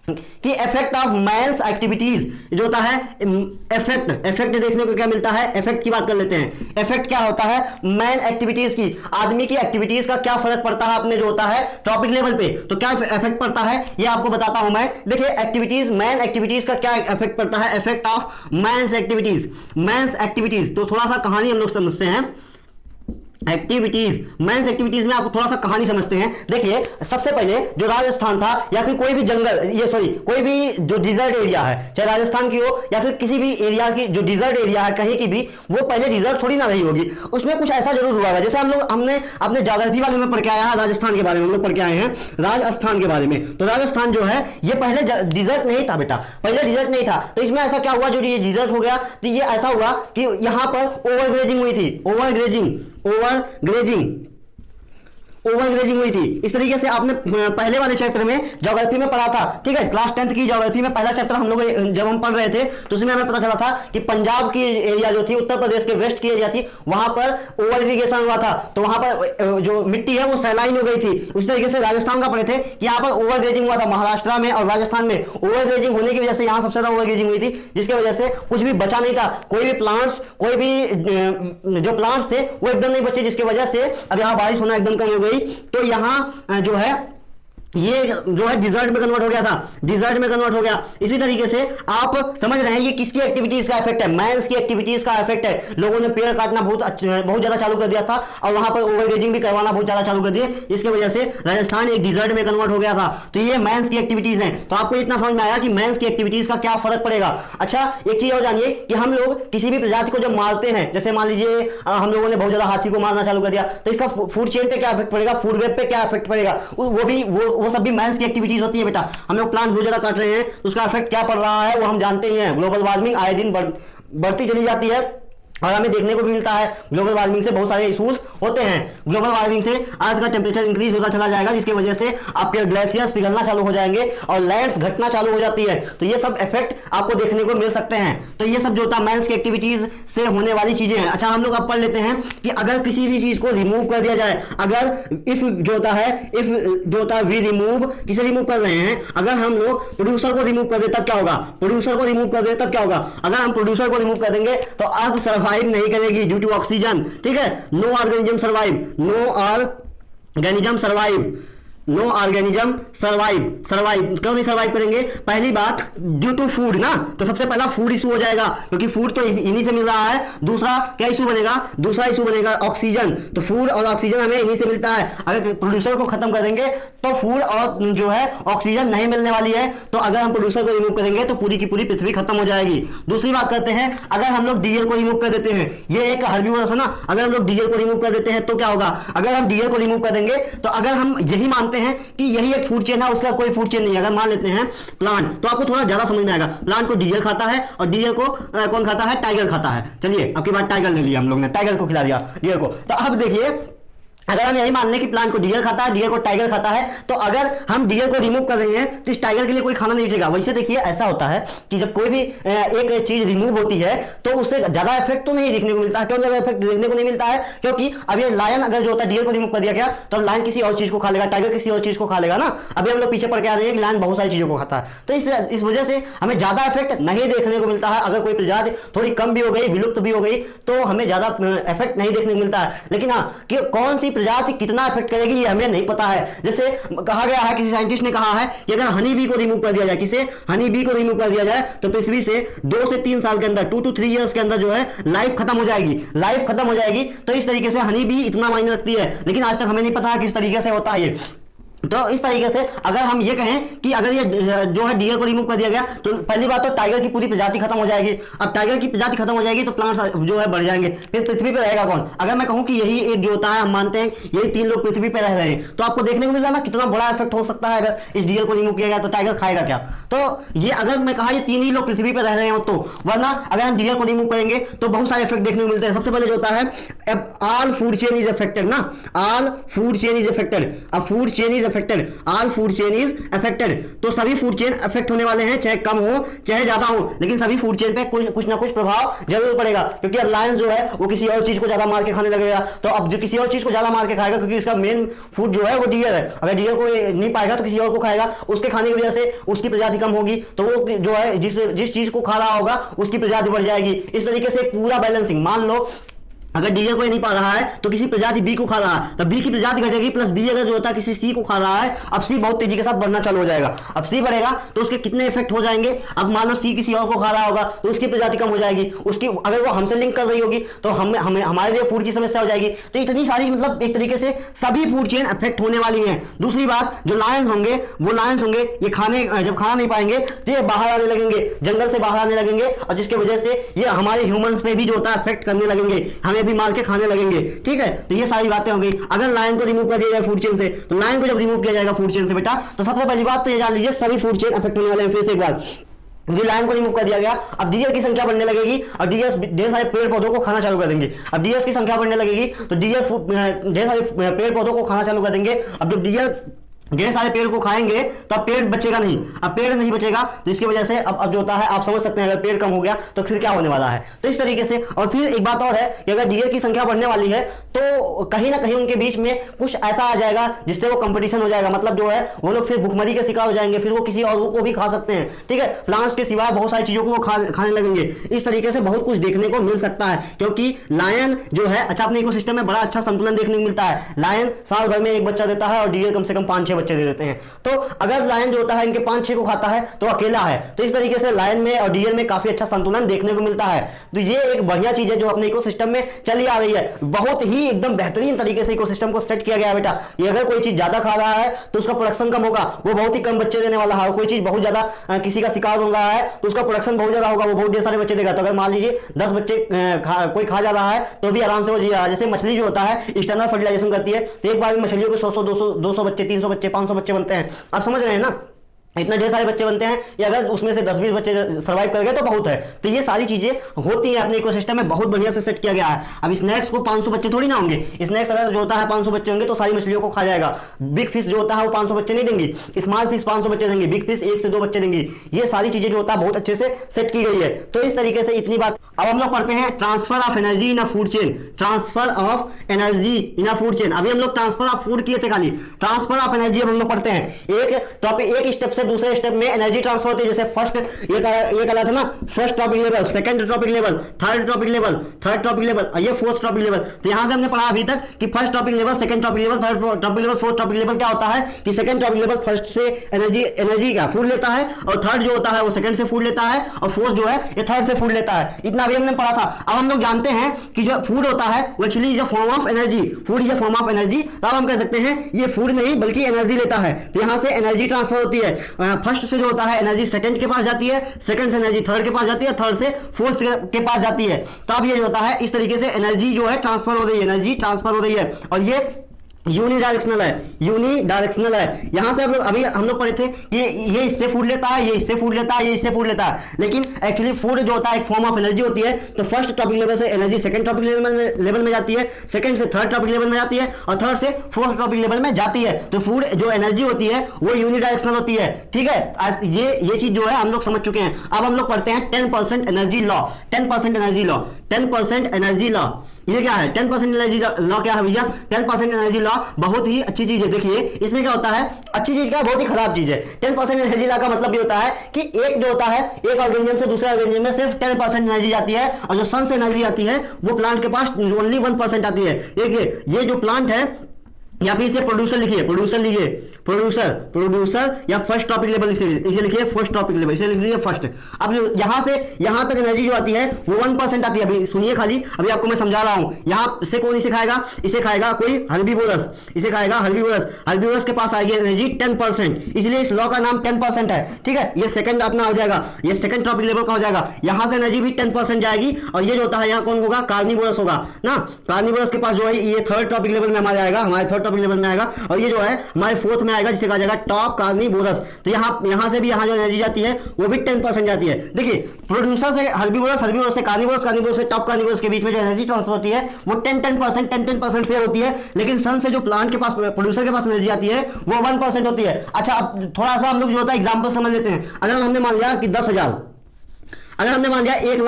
कि इफेक्ट ऑफ मैन्स एक्टिविटीज, जो होता है इफेक्ट देखने को क्या मिलता है, इफेक्ट की बात कर लेते हैं। इफेक्ट क्या होता है, मैन एक्टिविटीज की, आदमी की एक्टिविटीज का क्या फर्क पड़ता है अपने जो होता है टॉपिक लेवल पे, तो क्या इफेक्ट पड़ता है ये आपको बताता हूं मैं। देखिए एक्टिविटीज, मैन एक्टिविटीज का क्या इफेक्ट पड़ता है, इफेक्ट ऑफ मैन्स एक्टिविटीज। तो थोड़ा सा कहानी हम लोग समझते हैं। एक्टिविटीज, मेंस एक्टिविटीज में आपको थोड़ा सा कहानी समझते हैं। देखिए सबसे पहले जो राजस्थान था, या फिर कोई भी जंगल, ये सॉरी कोई भी जो डिजर्ट एरिया है, चाहे राजस्थान की हो या फिर किसी भी एरिया की जो डिजर्ट एरिया है कहीं की भी, वो पहले डिजर्ट थोड़ी ना रही होगी, उसमें कुछ ऐसा जरूर हुआ है। जैसे हमने अपने ज्योग्राफी वाले में पढ़ के आया है, राजस्थान के बारे में हम लोग पढ़ के आए हैं, राजस्थान के बारे में। तो राजस्थान जो है ये पहले डिजर्ट नहीं था बेटा, पहले डिजर्ट नहीं था। तो इसमें ऐसा क्या हुआ, जो ये डिजर्ट हो गया, तो ये ऐसा हुआ कि यहाँ पर ओवरग्रेजिंग हुई थी, ओवरग्रेजिंग हुई थी। इस तरीके से आपने पहले वाले चैप्टर में ज्योग्राफी में पढ़ा था, ठीक है, क्लास 10th की ज्योग्राफी में पहला चैप्टर हम लोग जब हम पढ़ रहे थे तो उसमें हमें पता चला था कि पंजाब की एरिया जो थी, उत्तर प्रदेश के वेस्ट की एरिया थी, वहां पर ओवर इरिगेशन हुआ था, तो वहां पर जो मिट्टी है वो सैलाइन हो गई थी। उस तरीके से राजस्थान का पढ़े थे कि यहाँ पर ओवरग्रेजिंग हुआ था, महाराष्ट्र में और राजस्थान में ओवरग्रेजिंग होने की वजह से यहाँ सबसे ज्यादा ओवरग्रेजिंग हुई थी, जिसकी वजह से कुछ भी बचा नहीं था, कोई भी प्लांट्स, कोई भी जो प्लांट्स थे वो एकदम नहीं बचे, जिसकी वजह से अब यहाँ बारिश होना एकदम कम हो गई। तो यहाँ जो है ये जो है डिजर्ट में कन्वर्ट हो गया था, डिजर्ट में कन्वर्ट हो गया। इसी तरीके से आप समझ रहे हैं ये किसकी एक्टिविटीज का इफेक्ट है, मैंस की एक्टिविटीज का इफेक्ट है। लोगों ने पेड़ काटना बहुत ज्यादा चालू कर दिया था और वहां पर ओवरग्रेजिंग भी करवाना बहुत ज्यादा चालू कर दिए, इसकी वजह से राजस्थान एक डिजर्ट में कन्वर्ट हो गया था। तो ये मैंस की एक्टिविटीज है। तो आपको इतना समझ में आया कि मैंस की एक्टिविटीज का क्या फर्क पड़ेगा। अच्छा एक चीज और जानिए कि हम लोग किसी भी प्रजाति को जब मारते हैं, जैसे मान लीजिए हम लोगों ने बहुत ज्यादा हाथी को मारना चालू कर दिया, तो इसका फूड चेन पे क्या इफेक्ट पड़ेगा, फूड वेब पे क्या इफेक्ट पड़ेगा, वो सब भी मैंस की होती है बेटा। हम लोग प्लांट बहुत ज्यादा काट रहे हैं, उसका इफेक्ट क्या पड़ रहा है वो हम जानते ही हैं। ग्लोबल वार्मिंग आए दिन बढ़ती चली जाती है और हमें देखने को भी मिलता है ग्लोबल वार्मिंग से बहुत सारे इश्यूज होते हैं। ग्लोबल वार्मिंग से आज का टेम्परेचर इंक्रीज होता चला जाएगा, जिसकी वजह से आपके ग्लेशियर्स पिघलना चालू हो जाएंगे और लैंड्स घटना चालू हो जाती है। तो ये सब इफेक्ट आपको देखने को मिल सकते हैं। तो ये सब जो होता है मैंस की एक्टिविटीज से होने वाली चीजें हैं। अच्छा हम लोग अब पढ़ लेते हैं कि अगर किसी भी चीज को रिमूव कर दिया जाए, अगर इफ जो होता है वी रिमूव, किसे रिमूव कर रहे हैं, अगर हम लोग प्रोड्यूसर को रिमूव कर दे तब क्या होगा, प्रोड्यूसर को रिमूव कर दे तब क्या होगा। अगर हम प्रोड्यूसर को रिमूव कर देंगे तो अर्थ सर्वाइव नहीं करेगी ड्यू टू ऑक्सीजन, ठीक है। No organism survive, no organism survive क्यों नहीं सर्वाइव करेंगे, पहली बात ड्यू टू फूड ना, तो सबसे पहला फूड इशू हो जाएगा क्योंकि फूड तो इन्हीं से मिल रहा है। दूसरा क्या इशू बनेगा, दूसरा इशू बनेगा ऑक्सीजन। तो फूड और ऑक्सीजन हमें इन्हीं से मिलता है। अगर प्रोड्यूसर को खत्म कर देंगे तो फूड और जो है ऑक्सीजन नहीं मिलने वाली है। तो अगर हम प्रोड्यूसर को रिमूव करेंगे तो पूरी की पूरी पृथ्वी खत्म हो जाएगी। दूसरी बात करते हैं, अगर हम लोग डीजल को रिमूव कर देते हैं, ये एक हर्बीवोरस है ना, अगर हम लोग डीजल को रिमूव कर देते हैं तो क्या होगा। अगर हम डीजल को रिमूव कर देंगे तो अगर हम यही मानते हैं कि यही एक फूड चेन है, उसका कोई फूड चेन नहीं है, अगर मान लेते हैं प्लांट, तो आपको थोड़ा ज्यादा समझ में आएगा। प्लांट को डीजल खाता है और डीजल को कौन खाता है, टाइगर खाता है। चलिए आपकी बात टाइगर ले लिया हम लोग ने, टाइगर को खिला दिया डीजल को। तो अब देखिए अगर हम यही मान लें कि प्लांट को डीजल खाता है, डीजल को टाइगर खाता है, तो अगर हम डीजल को रिमूव कर रहे हैं तो इस टाइगर के लिए कोई खाना नहीं बचेगा। वैसे देखिए ऐसा होता है कि जब कोई भी एक चीज रिमूव होती है तो उससे ज्यादा इफेक्ट तो नहीं देखने को मिलता है। क्यों ज्यादा इफेक्ट देखने को नहीं मिलता है, क्योंकि अब ये लायन अगर जो होता है डीजल को रिमूव कर दिया गया तो लायन किसी और चीज को खा लेगा, टाइगर किसी और चीज को खा लेगा ना। अभी हम लोग पीछे पढ़ के आ रहे हैं कि लायन बहुत सारी चीजों को खाता है। तो इस वजह से हमें ज्यादा इफेक्ट नहीं देखने को मिलता है। अगर कोई प्रजाति थोड़ी कम भी हो गई, विलुप्त भी हो गई, तो हमें ज्यादा इफेक्ट नहीं देखने को मिलता है। लेकिन हाँ कि कौन सी प्रजाति कितना इफेक्ट करेगी ये हमें नहीं पता है। जैसे कहा गया है, किसी साइंटिस्ट ने कहा है कि अगर हनी बी को रिमूव कर दिया जाए, किसे, हनी बी को रिमूव कर दिया जाए, तो पृथ्वी से 2 से 3 साल के अंदर, 2 to 3 ईयर्स के अंदर जो है लाइफ खत्म हो जाएगी, लाइफ खत्म हो जाएगी। तो इस तरीके से हनी बी इतना मायने रखती है, लेकिन आज तक हमें नहीं पता है किस तरीके से होता है ये। तो इस तरीके से अगर हम ये कहें कि अगर ये जो है डियर को रिमूव कर दिया गया, तो पहली बात तो टाइगर की पूरी प्रजाति खत्म हो जाएगी। अब टाइगर की प्रजाति खत्म हो जाएगी तो प्लांट्स जो है बढ़ जाएंगे, फिर पृथ्वी पे रहेगा कौन? अगर मैं कहूं कि यही एक जो होता है, हम मानते हैं यही 3 लोग पृथ्वी पे रह रहे हैं, तो आपको देखने को मिल रहा है ना कितना बड़ा इफेक्ट हो सकता है। अगर इस डियर को रिमूव किया गया तो टाइगर खाएगा क्या? तो ये अगर मैं कहा ये 3 ही लोग पृथ्वी पे रह रहे हो, तो वरना अगर हम डियर को रिमूव करेंगे तो बहुत सारे इफेक्ट देखने को मिलते हैं। सबसे पहले जो होता है all food chain is affected ना, all food chain is affected, अब food chain is affected, all food chain is affected, तो सभी फूड चेन अफेक्ट होने वाले हैं, चाहे कम हो चाहे ज्यादा हो, लेकिन सभी फूड चेन पे कुछ ना कुछ प्रभाव जरूर पड़ेगा। क्योंकि अब लायन जो है वो किसी और चीज को ज्यादा मार के खाने लगेगा, तो अब जो किसी और चीज को ज्यादा मार के खाएगा, क्योंकि इसका मेन फूड जो है वो डियर है, अगर डियर को नहीं पाएगा तो किसी और को खाएगा, उसके खाने की वजह से उसकी प्रजाति कम होगी, तो वो जो है जिस चीज को खा रहा होगा उसकी प्रजाति बढ़ जाएगी। इस तरीके से पूरा बैलेंसिंग, मान लो अगर डी को नहीं पा रहा है तो किसी प्रजाति बी को खा रहा है, तो बी की प्रजाति घटेगी, प्लस बी अगर जो होता है किसी सी को खा रहा है, अब सी बहुत तेजी के साथ बढ़ना चालू हो जाएगा। अब सी बढ़ेगा तो उसके कितने इफेक्ट हो जाएंगे? अब मान लो सी किसी और को खा रहा होगा तो उसकी प्रजाति कम हो जाएगी, उसकी अगर वो हमसे लिंक कर रही होगी तो हमें हमारे लिए फूड की समस्या हो जाएगी। तो इतनी सारी मतलब एक तरीके से सभी फूड चेन अफेक्ट होने वाली है। दूसरी बात, जो लायंस होंगे वो लायंस होंगे, ये जब खाना नहीं पाएंगे तो ये बाहर आने लगेंगे, जंगल से बाहर आने लगेंगे, और जिसकी वजह से ये हमारे ह्यूमंस पे भी जो होता है अफेक्ट करने लगेंगे, हमें भी मार के खाने लगेंगे। ठीक है, तो ये सारी बातें हो गई। अगर लायन को रिमूव कर दिया जाए फूड चेन से, तो लायन को जब रिमूव किया जाएगा फूड चेन से बेटा, तो सबसे पहली बात तो ये जान लीजिए सभी फूड चेन अफेक्ट होने वाले हैं। फिर से एक बार, क्योंकि लायन को रिमूव कर दिया गया, अब डियर की संख्या बढ़ने लगेगी और डियर ढेर सारे पेड़ पौधों को खाना चालू कर देंगे। अब डियर की संख्या बढ़ने लगेगी तो डियर ढेर सारे पेड़ पौधों को खाना चालू कर देंगे। अब जब डियर ढेर सारे पेड़ को खाएंगे तो अब पेड़ बचेगा नहीं, अब पेड़ नहीं बचेगा, जिसकी वजह से अब जो होता है आप समझ सकते हैं, अगर पेड़ कम हो गया तो फिर क्या होने वाला है। तो इस तरीके से, और फिर एक बात और है कि अगर डियर की संख्या बढ़ने वाली है तो कहीं ना कहीं उनके बीच में कुछ ऐसा आ जाएगा जिससे वो कंपटीशन हो जाएगा, मतलब जो है वो लोग फिर भूखमरी के शिकार हो जाएंगे, फिर वो किसी और को भी खा सकते हैं। ठीक है, प्लांट्स के सिवाय बहुत सारी चीजों को वो खाने लगेंगे। इस तरीके से बहुत कुछ देखने को मिल सकता है, क्योंकि लायन जो है अच्छा अपने इकोसिस्टम में बड़ा अच्छा संतुलन देखने को मिलता है। लायन साल भर में एक बच्चा देता है और डियर कम से कम 5-6 बच्चे दे देते हैं। तो अगर लायन जो होता है इनके 5-6 को खाता है तो अकेला है, तो इस तरीके से लायन में और डियर में काफी अच्छा संतुलन देखने को मिलता है। तो ये एक बढ़िया चीज है जो अपने इकोसिस्टम में चली आ रही है, बहुत ही एकदम बेहतरीन तरीके से इकोसिस्टम को सेट किया गया है बेटा। ये अगर कोई चीज ज्यादा खा रहा है तो उसका प्रोडक्शन कम होगा, वो बहुत ही कम बच्चे देने वाला है, और कोई चीज बहुत ज्यादा किसी का शिकार हो रहा है तो उसका प्रोडक्शन बहुत ज्यादा होगा, वो बहुत ढेर सारे बच्चे देगा। तो अगर मान लीजिए 10 बच्चे कोई खा जा रहा है तो भी आराम से वो जी रहा है। जैसे मछली जो होता है एक्सटर्नल फर्टिलाइजेशन करती है, तो एक बार में मछलियों के 100, 200 बच्चे, 300 बच्चे, 500 बच्चे बनते हैं। आप समझ रहे हैं ना, इतना ढेर सारे बच्चे बनते हैं, या अगर उसमें से 10-20 बच्चे सर्वाइव कर गए तो बहुत है। तो ये सारी चीजें होती हैं अपने इकोसिस्टम में, बहुत बढ़िया से सेट किया गया है। अब स्नैक्स को 500 बच्चे थोड़ी ना होंगे, स्नैक्स अगर जो होता है 500 बच्चे होंगे तो सारी मछलियों को खा जाएगा। बिग फिश जो होता है वो 500 बच्चे नहीं देंगी, स्मॉल फिश 500 बच्चे देंगे, बिग फिश 1 से 2 बच्चे देंगी। ये सारी चीजें जो होता है बहुत अच्छे से सेट की गई है। तो इस तरीके से इतनी बात। अब हम लोग पढ़ते हैं transfer of energy in a food chain, transfer of energy in a food chain. अभी हम लोग ट्रांसफर ऑफ फूड किए थे खाली, ट्रांसफर ऑफ एनर्जी अब हम लोग पढ़ते हैं। एक टॉपिक, एक स्टेप से दूसरे स्टेप में एनर्जी ट्रांसफर होती है। जैसे फर्स्ट ये कहला था ना, first topic level, second topic level, third topic level, third topic level, और ये फोर्थ टॉपिक लेवल। तो यहां से हमने पढ़ा अभी तक कि first topic level, second topic level, third topic level, fourth topic level. क्या होता है कि सेकंड टॉपिक लेवल फर्स्ट से एनर्जी का फूड लेता है, और थर्ड जो होता है वो सेकंड से फूड लेता है, और फोर्थ जो है ये थर्ड से फूड लेता है। इतना अभी हमने पढ़ा था। अब हम लोग जानते हैं कि जो फूड होता है वो actually is a form of energy, food is a form of energy. तो अब हम कह सकते हैं ये फूड नहीं बल्कि एनर्जी लेता है। तो यहां से एनर्जी ट्रांसफर होती है, फर्स्ट से जो होता है एनर्जी सेकंड के पास जाती है, सेकंड से एनर्जी थर्ड के पास जाती है, थर्ड से फोर्थ के पास जाती है। तो अब ये जो होता है इस तरीके से एनर्जी जो है ट्रांसफर हो रही है, एनर्जी ट्रांसफर हो रही है, और ये यूनिडायरेक्शनल है, यूनिडायरेक्शनल है। यहां से अभी हम लोग पढ़े थे कि ये इससे फूड लेता है, ये इससे फूड लेता है, ये इससे फूड लेता है, लेकिन एक्चुअली फूड जो होता है एक फॉर्म ऑफ एनर्जी होती है। तो फर्स्ट टॉपिक लेवल से एनर्जी सेकंड टॉपिक लेवल में जाती है, सेकंड से थर्ड टॉपिक लेवल में जाती है, और थर्ड से फोर्थ टॉपिक लेवल में जाती है। तो फूड जो एनर्जी होती है वो यूनिडायरेक्शनल होती है। ठीक है, ये चीज जो है हम लोग समझ चुके हैं। अब हम लोग पढ़ते हैं 10% energy law, 10% energy law. 10% energy law. ये क्या है 10% एनर्जी लॉ? क्या है भैया 10% एनर्जी लॉ? बहुत ही अच्छी चीज है। देखिए इसमें क्या होता है, अच्छी चीज क्या है, बहुत ही खराब चीज है। 10% एनर्जी लॉ का मतलब ये होता है कि एक जो होता है, एक ऑर्गेनिज्म से दूसरे ऑर्गेनिज्म में सिर्फ 10% एनर्जी जाती है, और जो सन से एनर्जी आती है वो प्लांट के पास ओनली 1% आती है। देखिए ये जो प्लांट है, या फिर इसे प्रोड्यूसर लिखिए, प्रोड्यूसर लिखिए, प्रोड्यूसर या फर्स्ट टॉपिक लेवल इसे लिखिए, फर्स्ट टॉपिक लेवल इसे लिख लीजिए फर्स्ट। अब यहां से यहां तक एनर्जी जो आती है वो 1% आती है। अभी सुनिए खाली, अभी आपको मैं समझा रहा हूं। यहां से कौन इसे खाएगा? इसे खाएगा कोई हर्बीवोरस, इसे खाएगा हर्बीवोरस। हर्बीवोरस के पास आएगी एनर्जी 10%, इसलिए इस लॉ का नाम 10% है। ठीक है, ये सेकंड अपना हो जाएगा, ये सेकंड टॉपिक लेवल का हो जाएगा। यहां से एनर्जी भी 10% जाएगी, और ये जो होता है यहाँ कौन होगा? कार्निवोरस होगा ना। कार्निवोरस के पास जो है ये थर्ड टॉपिक लेवल में हमारा आएगा, हमारे थर्ड टॉपिक लेवल में आएगा, और ये जो है हमारे फोर्थ में आएगा, जिसे कहा जाएगा टॉप कार्निवोरस। तो यहां से भी यहां जो एनर्जी जाती है वो भी 10% जाती है। देखिए प्रोड्यूसर से हर्बीवोरस, हर्बीवोरस से कार्निवोरस, कार्निवोरस से टॉप कार्निवोरस के बीच में जो एनर्जी ट्रांसफर होती है वो 10% से होती है। लेकिन सन से जो प्लांट के पास, प्रोड्यूसर के पास एनर्जी आती है वो 1% होती है। अच्छा अब थोड़ा सा हम लोग जो होता है एग्जाम्पल समझ लेते हैं। अगर हमने मान लिया कि 10,000, अगर हमने मान लिया 1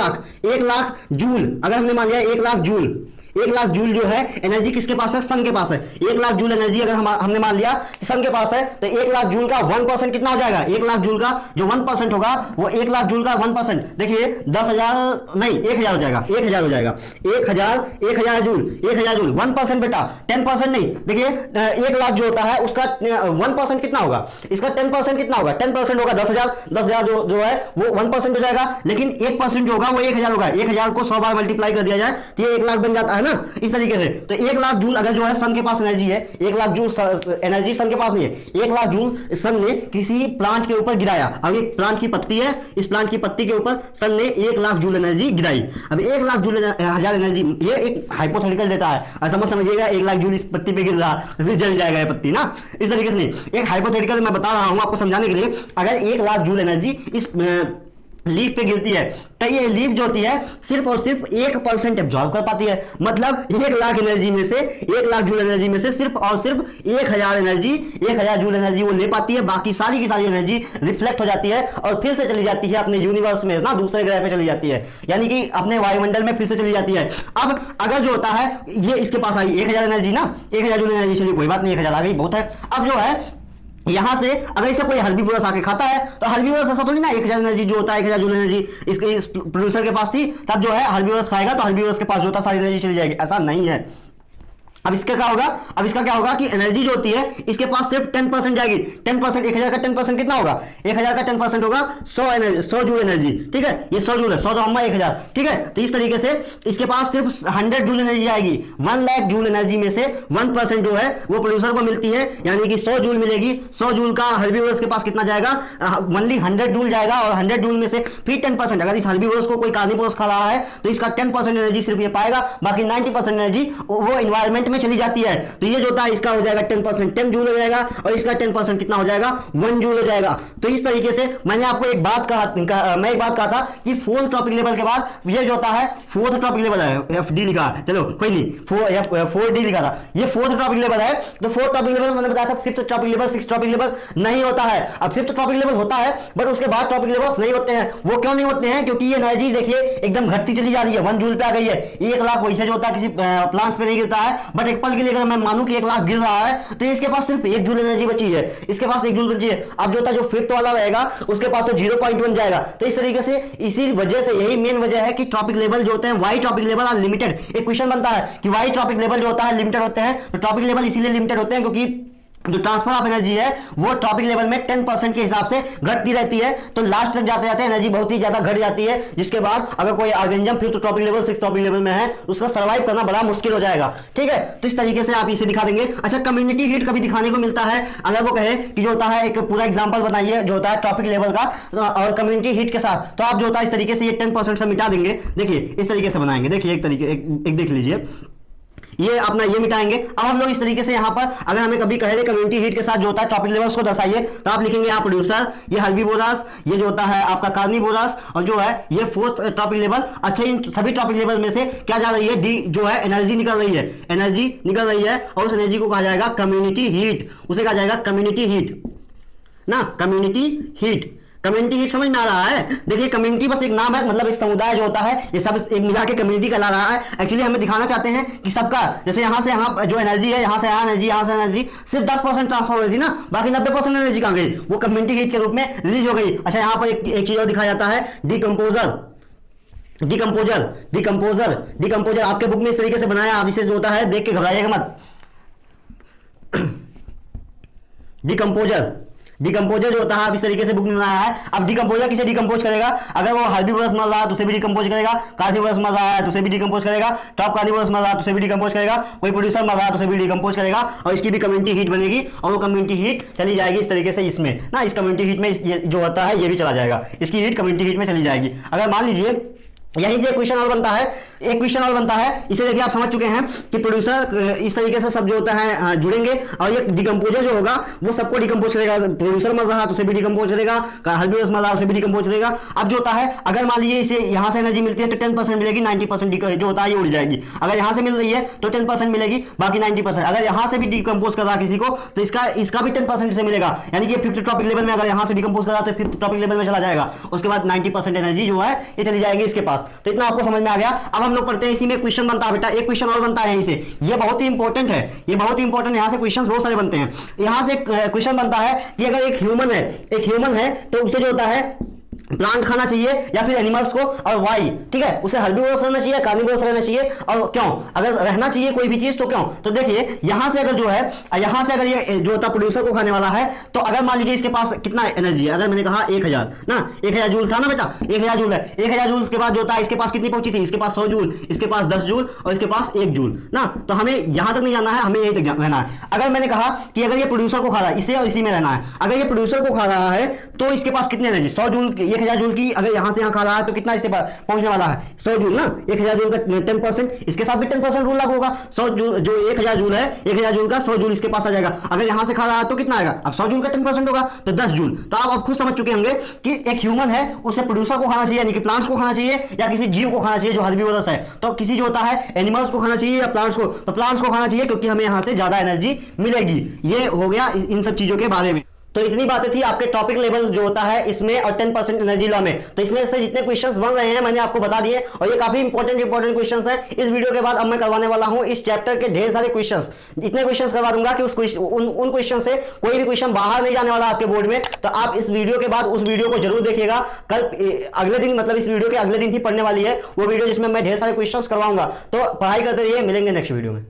लाख जूल, अगर हमने मान लिया 1 लाख जूल, 1 लाख जूल जो है एनर्जी किसके पास है? सन के पास है। 1 लाख जूल एनर्जी अगर हमने मान लिया सन के पास है, तो 1 लाख जूल का 1% कितना हो जाएगा? 1 लाख जूल का जो 1% होगा वो 1 लाख जूल का 1%, देखिए 10,000 नहीं 1,000 हो जाएगा, 1,000 हो जाएगा, 1,000 जूल, 1,000 जूल 1% बेटा, 10% नहीं। देखिए 1 लाख जो होता है उसका 1% कितना होगा? इसका 10% कितना होगा? 10% होगा 10,000, 10,000 जो है वो 1% हो जाएगा। लेकिन 1% जो होगा वो 1,000 होगा। 1,000 को 100 बार मल्टीप्लाई कर दिया जाए तो ये 1 लाख बन जाता है ना, इस तरीके से। तो 1 लाख जूल अगर जो है सन के पास एनर्जी है, 1 लाख जूल एनर्जी सन के पास नहीं है, 1 लाख जूल सन ने किसी प्लांट के ऊपर गिराया। अब एक प्लांट की पत्ती है, इस प्लांट की पत्ती के ऊपर सन ने 1 लाख जूल एनर्जी गिराई। अब 1 लाख जूल हजार एनर्जी, ये एक हाइपोथेटिकल देता है, और समझिएगा 1 लाख जूल इस पत्ती पे गिर रहा फिर जल जाएगा ये पत्ती ना, इस तरीके से नहीं। एक हाइपोथेटिकल मैं बता रहा हूं आपको समझाने के लिए। अगर 1 लाख जूल एनर्जी इस लीफ पे गिरती है तो ये लीफ जो होती है सिर्फ और सिर्फ 1% एब्जॉर्ब कर पाती है। मतलब 1 लाख एनर्जी में से, 1 लाख जूल एनर्जी में से सिर्फ और सिर्फ 1,000 एनर्जी, 1,000 जूल एनर्जी वो ले पाती है। बाकी सारी की सारी एनर्जी रिफ्लेक्ट हो जाती है और फिर से चली जाती है अपने यूनिवर्स में ना, दूसरे ग्रह पे चली जाती है, यानी कि अपने वायुमंडल में फिर से चली जाती है। अब अगर जो होता है ये इसके पास आई 1,000 एनर्जी ना, 1,000 जूल एनर्जी, चलिए कोई बात नहीं, 1,000 आ गई बहुत है। अब जो है यहां से अगर इसे कोई हर्बीवोरस आके खाता है तो हर्बीवोरस ऐसा थोड़ी ना 1,000 एनर्जी जो होता है, 1,000 जूल एनर्जी इस प्रोड्यूसर के पास थी, तब जो है हर्बीवोरस खाएगा तो हर्बीवोरस के पास जो होता सारी एनर्जी चली जाएगी, ऐसा नहीं है। अब इसका क्या होगा? अब इसका क्या होगा कि एनर्जी जो होती है इसके पास सिर्फ 10% जाएगी। 10%, 1,000 का 10% कितना होगा? 1,000 का 10% होगा 100 जूल एनर्जी। ठीक है, ये 100 जूल है, 100 तो हम 1,000। ठीक है, तो इस तरीके से इसके पास सिर्फ 100 जूल एनर्जी आएगी। 1 लाख जूल एनर्जी में से 1% जो है वो प्रोड्यूसर को मिलती है, यानी कि 100 जूल मिलेगी। 100 जूल का हर्बीवोरस के पास कितना जाएगा? ओनली 100 जूल जाएगा, और 100 जूल में से फिर 10%, अगर इस हर्बीवोरस को कोई कार्निवोरस खा रहा है तो इसका 10% एनर्जी सिर्फ ये पाएगा, बाकी 90% एनर्जी वो एनवायरमेंट में चली जाती है। तो ये जो होता है इसका हो जाएगा 10%, 10 जूल हो जाएगा, और इसका 10% कितना हो जाएगा? 1 जूल हो जाएगा। तो इस तरीके से मैंने आपको एक बात कहा था कि फोर्थ टॉपिक लेवल के बाद ये जो होता है फोर्थ टॉपिक लेवल है, FD लिखा है, चलो कोई नहीं, 4D लिखा था, ये फोर्थ टॉपिक लेवल है। तो फोर्थ टॉपिक लेवल मैंने बताया था, fifth topic level, sixth topic level नहीं होता है। अब फिफ्थ टॉपिक लेवल होता है बट उसके बाद टॉपिक लेवल्स नहीं होते हैं। वो क्यों नहीं होते हैं? क्योंकि ये एनर्जी देखिए एकदम घटती चली जा रही है, 1 जूल पे आ गई है। 1 लाख वैसे जो होता है किसी प्लांट्स पे नहीं गिरता है, बट एक पल के लिए अगर मैं मानूं कि 1 लाख गिर रहा है तो इसके पास सिर्फ 1 जूल एनर्जी बची है, इसके पास 1 जूल बची है। अब जो होता है जो फिफ्थ वाला रहेगा उसके पास तो 0.1 जाएगा। तो इस तरीके से, इसी वजह से, यही मेन वजह है कि टॉपिक लेवल जो होते हैं why trophic level are limited. एक क्वेश्चन बनता है कि वाई टॉपिक लेवल जो होता है लिमिटेड होते हैं। तो टॉपिक लेवल इसीलिए लिमिटेड होते हैं क्योंकि जो ट्रांसफर ऑफ एनर्जी है वो टॉपिक लेवल में 10% के हिसाब से घटती रहती है। तो लास्ट तक जाते जाते एनर्जी बहुत ही ज्यादा घट जाती है, जिसके बाद अगर कोई organism fifth topic level, sixth topic level में है, उसका सर्वाइव करना बड़ा मुश्किल हो जाएगा। ठीक है, तो इस तरीके से आप इसे दिखा देंगे। अच्छा, कम्युनिटी हीट कभी दिखाने को मिलता है, अगर वो कहे कि जो होता है एक पूरा एग्जाम्पल बनाइए जो होता है टॉपिक लेवल का और कम्युनिटी हीट के साथ, तो आप जो होता है इस तरीके से ये 10% से मिटा देंगे। देखिए इस तरीके से बनाएंगे, देखिए एक तरीके एक देख लीजिए, ये अपना ये मिटाएंगे। अब हम लोग इस तरीके से यहाँ पर अगर हमें कभी कहे कम्युनिटी हीट के साथ जो होता है टॉपिक लेवल्स को दर्शाइए, तो आप लिखेंगे यहाँ प्रोड्यूसर, ये हर्बीवोरस, ये जो होता है आपका कार्निवोरस, और जो है ये फोर्थ टॉपिक लेवल। अच्छा, इन सभी टॉपिक लेवल में से क्या जा रही है? डी जो है एनर्जी निकल रही है, एनर्जी निकल रही है, और उस एनर्जी को कहा जाएगा कम्युनिटी हीट, उसे कहा जाएगा कम्युनिटी हीट ना, कम्युनिटी हीट कम्युनिटी हीट समझ में आ रहा है? देखिए कम्युनिटी बस एक नाम है, मतलब एक समुदाय जो होता है, ये सब एक मिला के कम्युनिटी कहला रहा है। एक्चुअली हमें दिखाना चाहते हैं कि सबका, जैसे यहाँ से यहाँ जो एनर्जी है, यहाँ से यहाँ एनर्जी, यहाँ से एनर्जी सिर्फ 10% ट्रांसफर हो रही थी ना, बाकी 90% एनर्जी कहाँ गई? वो कम्युनिटी हीट के रूप में रिलीज हो गई। अच्छा यहाँ पर एक चीज और दिखाया जाता है, डिकम्पोजर आपके बुक में इस तरीके से बनाया, आप इसे जो होता है देख के घबराइएगा मत। डिकम्पोजर जो होता है आप इस तरीके से बुक में बनाया है। अब डिकम्पोजर किसे डिकम्पोज करेगा? अगर वो हर्बीवोरस मर रहा है तो उसे भी डिकम्पोज करेगा, कार्निवोरस मर रहा है तो उसे भी डिकम्पोज करेगा, टॉप कार्निवोरस मर रहा है तो उसे भी डिकम्पोज करेगा, कोई प्रोड्यूसर मर रहा है तो उसे भी डिकम्पोज करेगा, और इसकी भी कम्युनिटी हीट बनेगी, और वो कम्युनिटी हीट चली जाएगी इस तरीके से इसमें ना, इस कम्युनिटी हीट में जो होता है ये भी चला जाएगा, इसकी हीट कम्युनिटी हीट में चली जाएगी। अगर मान लीजिए यहीं से एक क्वेश्चन और बनता है, इसे देखिए आप समझ चुके हैं कि प्रोड्यूसर इस तरीके से सब जो होता है जुड़ेंगे, और ये डिकम्पोजर जो होगा वो सबको डिकम्पोज करेगा। प्रोड्यूसर मर रहा तो उसे भी डिकम्पोज करेगा, हर्बीवोरस मर रहा उसे भी डिकम्पोज करेगा। अब जो होता है, अगर मान लीजिए इसे यहाँ से एनर्जी मिलती है तो 10% मिलेगी, 90% जो होता है ये उड़ जाएगी। अगर यहाँ से मिल रही है तो 10% मिलेगी, बाकी 90%। अगर यहाँ से भी डिकम्पोज कर रहा किसी को तो इसका भी 10% से मिलेगा, यानी कि 5th टॉपिक लेवल में अगर यहाँ से डिकम्पोज कर रहा तो 5th टॉपिक लेवल में चला जाएगा। उसके बाद 90% एनर्जी जो है ये चली जाएगी इसके पास। तो इतना आपको समझ में आ गया। अब हम लोग पढ़ते हैं, इसी में क्वेश्चन बनता है बेटा, एक क्वेश्चन और बनता है यहीं से, ये बहुत ही इंपॉर्टेंट है, यहाँ से क्वेश्चन बहुत सारे बनते हैं। यहाँ से क्वेश्चन बनता है कि अगर एक ह्यूमन है तो उसे जो होता है प्लांट खाना चाहिए या फिर एनिमल्स को, और वाई, ठीक है, उसे हर्बीवोरस रहना चाहिए, कार्निवोरस रहना चाहिए, और क्यों? अगर रहना चाहिए कोई भी चीज तो क्यों? तो देखिए यहाँ से अगर जो है, यहाँ से अगर ये जो होता प्रोड्यूसर को खाने वाला है, तो अगर मान लीजिए इसके पास कितना एनर्जी है, अगर मैंने कहा 1000 ना, 1000 जूल था ना बेटा, 1000 जूल है, 1000 जूल के बाद जो होता है इसके पास कितनी पहुंची थी? इसके पास 100 जूल, इसके पास 10 जूल, और इसके पास 1 जूल ना। तो हमें यहां तक नहीं जाना है, हमें यहीं तक रहना है। अगर मैंने कहा कि अगर ये प्रोड्यूसर को खा रहा है, इसे और इसी में रहना है, अगर ये प्रोड्यूसर को खा रहा है तो इसके पास कितनी एनर्जी? 100 जूल, 1000 जूल की, अगर यहां से यहां खा रहा है तो कितना इसे पहुंचने वाला है? 100 जूल ना, 1000 जूल का 10%, इसके साथ भी 10% रूल लागू होगा। 100 जूल जो 1000 जूल है, 1000 जूल का 100 जूल इसके पास आ जाएगा। अगर यहां से खा रहा है तो कितना आएगा? अब 100 जूल का 10% होगा तो 10 जूल। तो आप खुद समझ चुके होंगे कि एक ह्यूमन है, उसे प्रोड्यूसर को खाना चाहिए, यानी कि प्लांट्स को खाना चाहिए, या किसी जीव को खाना चाहिए जो हर्बीवोरस है। तो किसी जो होता है एनिमल्स को खाना चाहिए या प्लांट्स को? तो प्लांट्स को खाना चाहिए, क्योंकि हमें यहां से ज्यादा एनर्जी मिलेगी। ये हो गया इन सब चीजों के बारे में। तो इतनी बातें थी आपके टॉपिक लेवल जो होता है इसमें, और 10% एनर्जी लॉ में। तो इसमें से जितने क्वेश्चंस बन रहे हैं मैंने आपको बता दिए, और ये काफी इंपॉर्टेंट क्वेश्चंस हैं। इस वीडियो के बाद अब मैं करवाने वाला हूं इस चैप्टर के ढेर सारे क्वेश्चंस, इतने क्वेश्चंस करवा दूंगा कि उन क्वेश्चन से कोई भी क्वेश्चन बाहर नहीं जाने वाला आपके बोर्ड में। तो आप इस वीडियो के बाद उस वीडियो को जरूर देखिएगा। कल अगले दिन, मतलब इस वीडियो के अगले दिन ही पढ़ने वाली है वो वीडियो, जिसमें मैं ढेर सारे क्वेश्चंस करवाऊंगा। तो पढ़ाई करते रहिए, मिलेंगे नेक्स्ट वीडियो में।